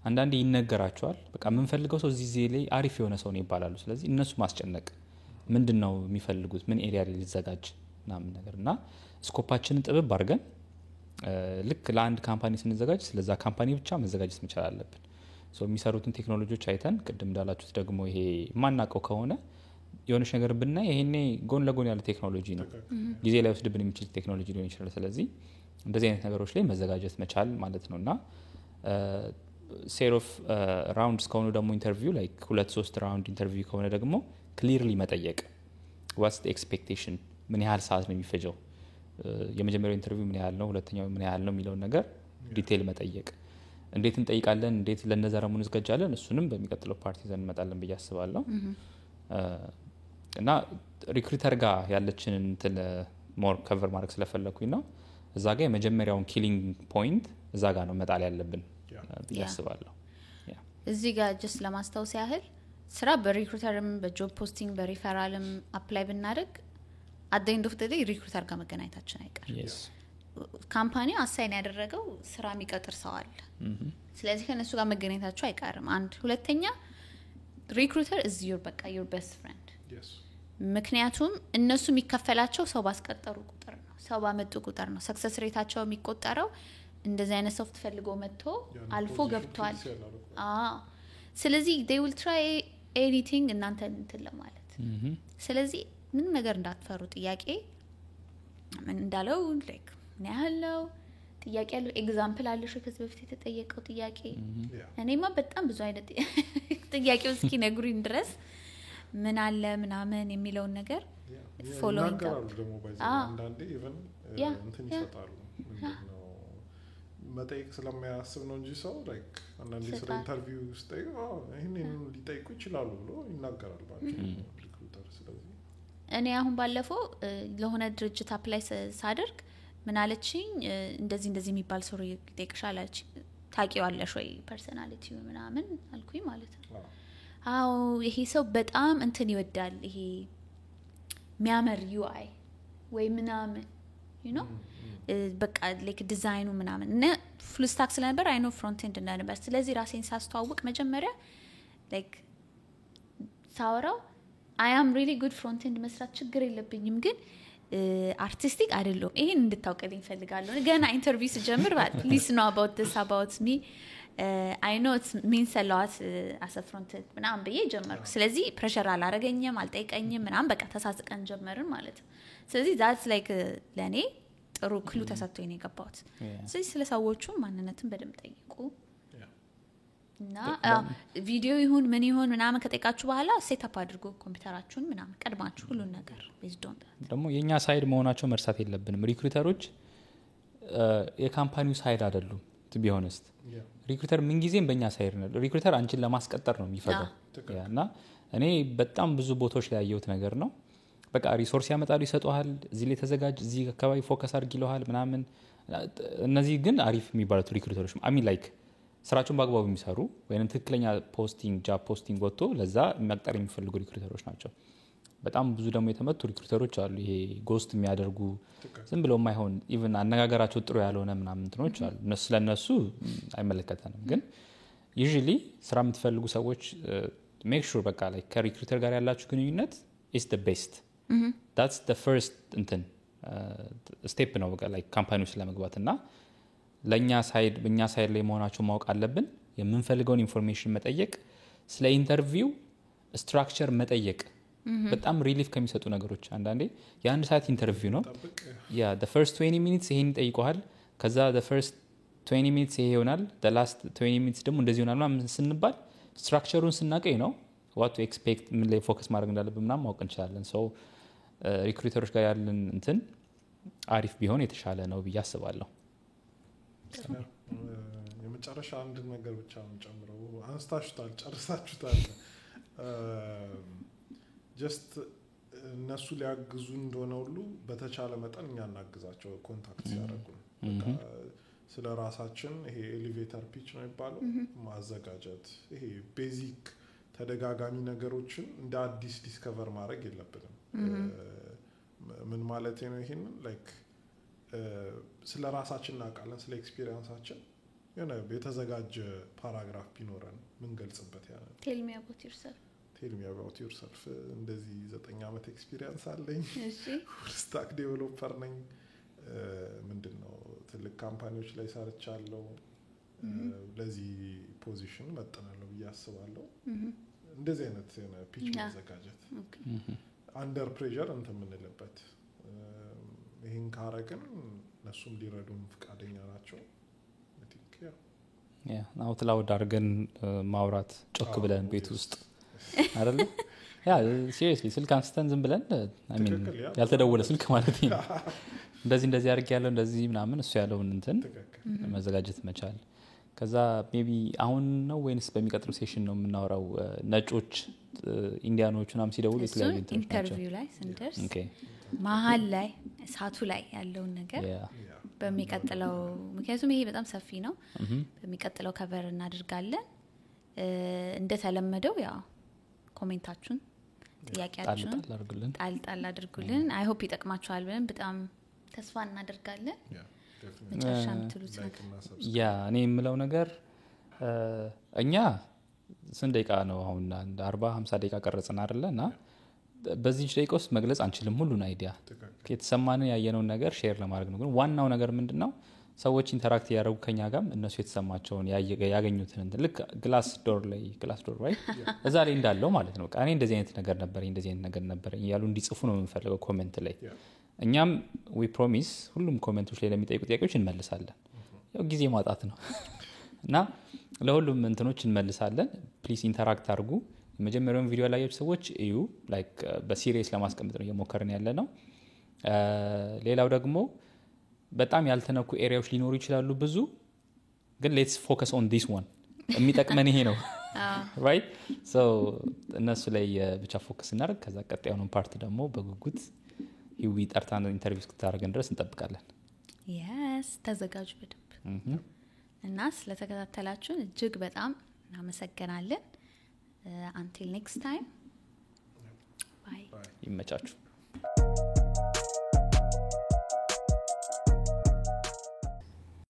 አንዳንዴ ይነገራቸዋል በቃ ምን ፈልገው ሰው እዚህ ላይ አሪፍ የሆነ ሰው ነው ይባላሉ ስለዚህ እነሱ ማስጨነቅ ምንድነው የሚፈልጉት ምን ኤሪያ ላይ ሊዘጋጅ ምናምን ነገርና ስኮፓችንን ጥብብ አድርገን ልክ ለአንድ ካምፓኒ ስንዘጋጅ ስለዛ ካምፓኒ ብቻ መዘጋጀት መቻል አለብን ሶ የሚሰሩትን ቴክኖሎጂዎች አይተን ቅድም እንዳላችሁት ደግሞ ይሄ ማናቀው ከሆነ የሆነሽ ነገር ብናይ ይሄኔ ጎን ለጎን ያለ ቴክኖሎጂ ነው ጊዜ ላይ ወስድብን የሚችል ቴክኖሎጂ ሊሆን ይችላል ስለዚህ እንደዚህ አይነት ነገሮች ላይ መዘጋጀት መቻል ማለት ነውና ሴት ኦፍ ራውንድስ ከሆኑ ደግሞ ኢንተርቪው ላይክ 2-3 ራውንድ ኢንተርቪው ከሆነ ደግሞ ክሊርሊ መጠየቅ what's the expectation ምን ያህል ሰዓት ነው የሚፈጀው የመጀመሪያው ኢንተርቪው ምን ያህል ነው ሁለተኛው ምን ያህል ነው የሚለው ነገር ዲቴል መጠየቅ እንዴት እንጠይቃለን እንዴት ለነዛ ረሙን እንዝጋጃለን እሱንም በሚቀጥለው ፓርቲ ዘን እንመጣለን ብዬ አስባለሁ እና ሪክሩተር ጋር ያለችን እንትን ሞር ከቨር ማድረግ ስለፈለኩኝ ነው እዛ ጋር የመጀመሪያውን ኪሊንግ ፖይንት እዛ ጋር ነው መጣል ያለብን ብዬ አስባለሁ እዚህ ጋር just ለማስታወስ ያህል ስራ በሪክሩተርም በጆብ ፖስቲንግ በሪፈራልም አፕላይ ብናደርግ at the end of the day ሪክሩተር ጋር መገናኘታችን አይቀርም ካምፓኒው አሳይን ያደረገው ስራ የሚቀጥር ሰው አለ ስለዚህ ከነሱ ጋር መገናኘታቸው አይቀርም አንድ ሁለተኛ ሪክሩተር is your best friend ምክንያቱም እነሱ የሚከፈላቸው ሰው ባስቀጠሩ ቁጥር ነው ሰው ባመጡ ቁጥር ነው ሰክሰስ ሬታቸው የሚቆጠረው እንደዚህ አይነት ሶፍት ፈልጎ መጥቶ አልፎ ገብቷል ስለዚህ they will try anything እናንተ እንትን ለማለት ስለዚህ ምን ነገር እንዳትፈሩ ጥያቄ ምን እንዳለው ላይክ ምን ያህለው ጥያቄ ያለው ኤግዛምፕል አለሽ ከዚህ በፊት የተጠየቀው ጥያቄ እኔማ በጣም ብዙ አይነት ጥያቄው እስኪ ነግሩኝ ድረስ ምን አለ ምናምን የሚለው ነገር ፎሎዊንግ ደግሞ አንዳንዴ ኢቭን እንትን ይሰጣሉ ምንድነው መጠየቅ ስለማያስብ ነው እንጂ ሰው ላይክ አንዳንዴ ስለ ኢንተርቪው ውስጥ ይሄንን ሊጠይቁ ይችላሉ ብሎ ይናገራል ባንቺ ሪክሩተር ስለዚህ እኔ አሁን ባለፈው ለሆነ ድርጅት አፕላይ ሳደርግ ምን አለችኝ እንደዚህ የሚባል ሰው ይጠይቅሻል አለችኝ ታቂዋለሽ ወይ ፐርሰናሊቲው ምናምን አልኩኝ ማለት ነው ይሄ ሰው በጣም እንትን ይወዳል ይሄ ሚያመር ዩአይ ወይ ምናምን you know በቃ ላይክ ዲዛይኑ ምናምን እና ፉል ስታክ ስለነበር አይ ኖ ፍሮንት ኤንድ እንደነበር ስለዚህ ራሴን ሳስተዋውቅ መጀመሪያ ላይክ ሳወራው I am really good front end መስራት ችግር የለብኝም ግን አርቲስቲክ አይደለም ይሄን እንድታውቀልኝ ፈልጋለሁ ገና ኢንተርቪው ስጀምር please know about me አይ ኖ ሚንስ ሰለዋት አሰፍሮንት ምናምን ብዬ ጀመርኩ ስለዚህ ፕሬሸር አላረገኝም አልጠይቀኝም ምናምን በቃ ተሳስቀን ጀመርን ማለት ነው ስለዚህ that's like ለኔ ጥሩ ክሉ ተሰጥቶኝ ነው የገባሁት ስለዚህ ስለ ሰዎቹ ማንነትን በደንብ ጠይቁ እና ቪዲዮ ይሁን ምን ይሁን ምናምን ከጠይቃችሁ በኋላ ሴትአፕ አድርጉ ኮምፒውተራችሁን ምናምን ቀድማችሁ ሁሉን ነገር based on that ደግሞ የኛ ሳይድ መሆናቸው መርሳት የለብንም ሪክሩተሮች የካምፓኒው ሳይድ አይደሉም to be honest ሪክሩተር ምን ጊዜም በእኛ ሳይድ ነው ሪክሩተር አንቺን ለማስቀጠር ነው የሚፈልገው እና እኔ በጣም ብዙ ቦታዎች ላይ ያየሁት ነገር ነው በቃ ሪሶርስ ያመጣሉ ይሰጡሃል እዚህ ላይ ተዘጋጅ እዚህ አካባቢ ፎከስ አድርግ ይለዋል ምናምን እነዚህ ግን አሪፍ የሚባሉት ሪክሩተሮች አይ ሚን ላይክ ስራቸውን በአግባቡ የሚሰሩ ወይንም ትክክለኛ ፖስቲንግ ጃብ ፖስቲንግ ወጥቶ ለዛ መቅጠር የሚፈልጉ ሪክሩተሮች ናቸው በጣም ብዙ ደግሞ የተመቱ ሪክሩተሮች አሉ ይሄ ጎስት የሚያደርጉ ዝም ብለው የማይሆን ኢቭን አነጋገራቸው ጥሩ ያልሆነ ምናምን እንትኖች አሉ ስለነሱ አይመለከተንም ግን ዩዥሊ ስራ የምትፈልጉ ሰዎች ሜክ ሹር በቃ ላይ ከሪክሩተር ጋር ያላችሁ ግንኙነት is the best that's the first እንትን ስቴፕ ነው በቃ ላይ ካምፓኒው ስለመግባት እና ለኛ ሳይድ በእኛ ሳይድ ላይ መሆናቸው ማወቅ አለብን የምንፈልገውን ኢንፎርሜሽን መጠየቅ ስለ ኢንተርቪው ስትራክቸር መጠየቅ በጣም ሪሊፍ ከሚሰጡ ነገሮች አንዳንዴ የአንድ ሰዓት ኢንተርቪው ነው ያ the first 20 minutes ይሄን ይጠይቁሃል ከዛ the first 20 minutes ይሄ ይሆናል the last 20 minutes ደግሞ እንደዚህ ይሆናል ማለት ስንባል ስትራክቸሩን ስናቀይ ነው what to expect ምን ላይ ፎከስ ማድረግ እንዳለብን ምናምን ማወቅ እንችላለን so ሪክሩተሮች ጋር ያለን እንትን አሪፍ ቢሆን የተሻለ ነው ብዬ አስባለሁ የመጨረሻ አንድ ነገር ብቻ ነው ጨምረው አንስታችሁታል ጨርሳችሁታል ጀስት እነሱ ሊያግዙ እንደሆነ ሁሉ በተቻለ መጠን እኛ እናግዛቸው ኮንታክት ሲያደርጉ ስለ ራሳችን ይሄ ኤሌቬተር ፒች ነው የሚባለው ማዘጋጀት ይሄ ቤዚክ ተደጋጋሚ ነገሮችን እንደ አዲስ ዲስከቨር ማድረግ የለብንም ምን ማለት ነው ይሄንን ላይክ ስለ ራሳችን እናውቃለን ስለ ኤክስፒሪየንሳችን የሆነ የተዘጋጀ ፓራግራፍ ቢኖረን ምን ገልጽበት ያ tell me about yourself እንደዚህ 9 አመት ኤክስፒሪየንስ አለኝ እሺ ስታክ ዴቨሎፐር ነኝ ምንድነው ትልቅ ካምፓኒዎች ላይ ሰርቻለሁ ለዚህ ፖዚሽን መጠናለሁ ብዬ አስባለሁ እንደዚህ አይነት ፒች ማዘጋጀት አንደር ፕሬሸር እንትን ምንልበት ይሄን ካረግን እነሱም ሊረዱን ፍቃደኛ ናቸው ያ ናው ትላውድ አድርገን ማውራት ጮክ ብለን ቤት ውስጥ አይደል ያ ሲሪየስሊ ስልክ አንስተን ዝም ብለን አይ ሚን ያልተደወለ ስልክ ማለት ነው እንደዚህ አድርግ ያለው እንደዚህ ምናምን እሱ ያለውን እንትን መዘጋጀት መቻል ከዛ ሜቢ አሁን ነው ወይንስ በሚቀጥለው ሴሽን ነው የምናወራው ነጮች ኢንዲያኖች ምናምን ሲደውሉ የተለያዩ ኢንተርቪው ላይ ስንደርስ መሀል ላይ ሳቱ ላይ ያለውን ነገር በሚቀጥለው ምክንያቱም ይሄ በጣም ሰፊ ነው በሚቀጥለው ከቨር እናደርጋለን እንደተለመደው ያው ኮሜንታችሁን ጥያቄያችሁን ጣል አድርጉልን አይ ሆፕ ይጠቅማችኋል ብለን በጣም ተስፋ እናደርጋለን መጨረሻ ምትሉት ያ እኔ የምለው ነገር እኛ ስንት ደቂቃ ነው አሁን 40-50 ደቂቃ ቀረጽን አይደለና በዚህ ደቂቃ ውስጥ መግለጽ አንችልም ሁሉን አይዲያ ከተሰማንን ያየነውን ነገር ሼር ለማድረግ ነው ግን ዋናው ነገር ምንድነው ሰዎች ኢንተራክት ያደርጉ ከኛ ጋር እነሱ የተሰማቸውን ያገኙትን ልክ ግላስ ዶር right እዛ ላይ እንዳለው ማለት ነው እኔ እንደዚህ አይነት ነገር ነበር ያሉ እንዲጽፉ ነው የምንፈልገው ኮሜንት ላይ እኛም we promise ሁሉም ኮሜንቶች ላይ ለሚጠይቁ ጥያቄዎች እንመልሳለን ያው ጊዜ ማጣት ነው እና ለሁሉም እንትኖች እንመልሳለን ፕሊዝ ኢንተራክት አድርጉ የመጀመሪያውን ቪዲዮ ላይ ያያችሁ ሰዎች እዩ ላይክ በሲሪየስ ለማስቀመጥ ነው እየሞከርን ያለ ነው ሌላው ደግሞ በጣም ያልተነኩ ኤሪያዎች ሊኖሩ ይችላሉ ብዙ ግን let's focus on this one የሚጠቅመን ይሄ ነው right so እነሱ ላይ ብቻ ፎከስ እናደርግ ከዛ ቀጣዩን ፓርት ደግሞ በጉጉት ይዊ ጠርታን ኢንተርቪው እስክታደርገን ድረስ እንጠብቃለን yes ተዘጋጁ በደንብ እና ስለተከታተላችሁን እጅግ በጣም እናመሰግናለን until next time bye ይመቻችሁ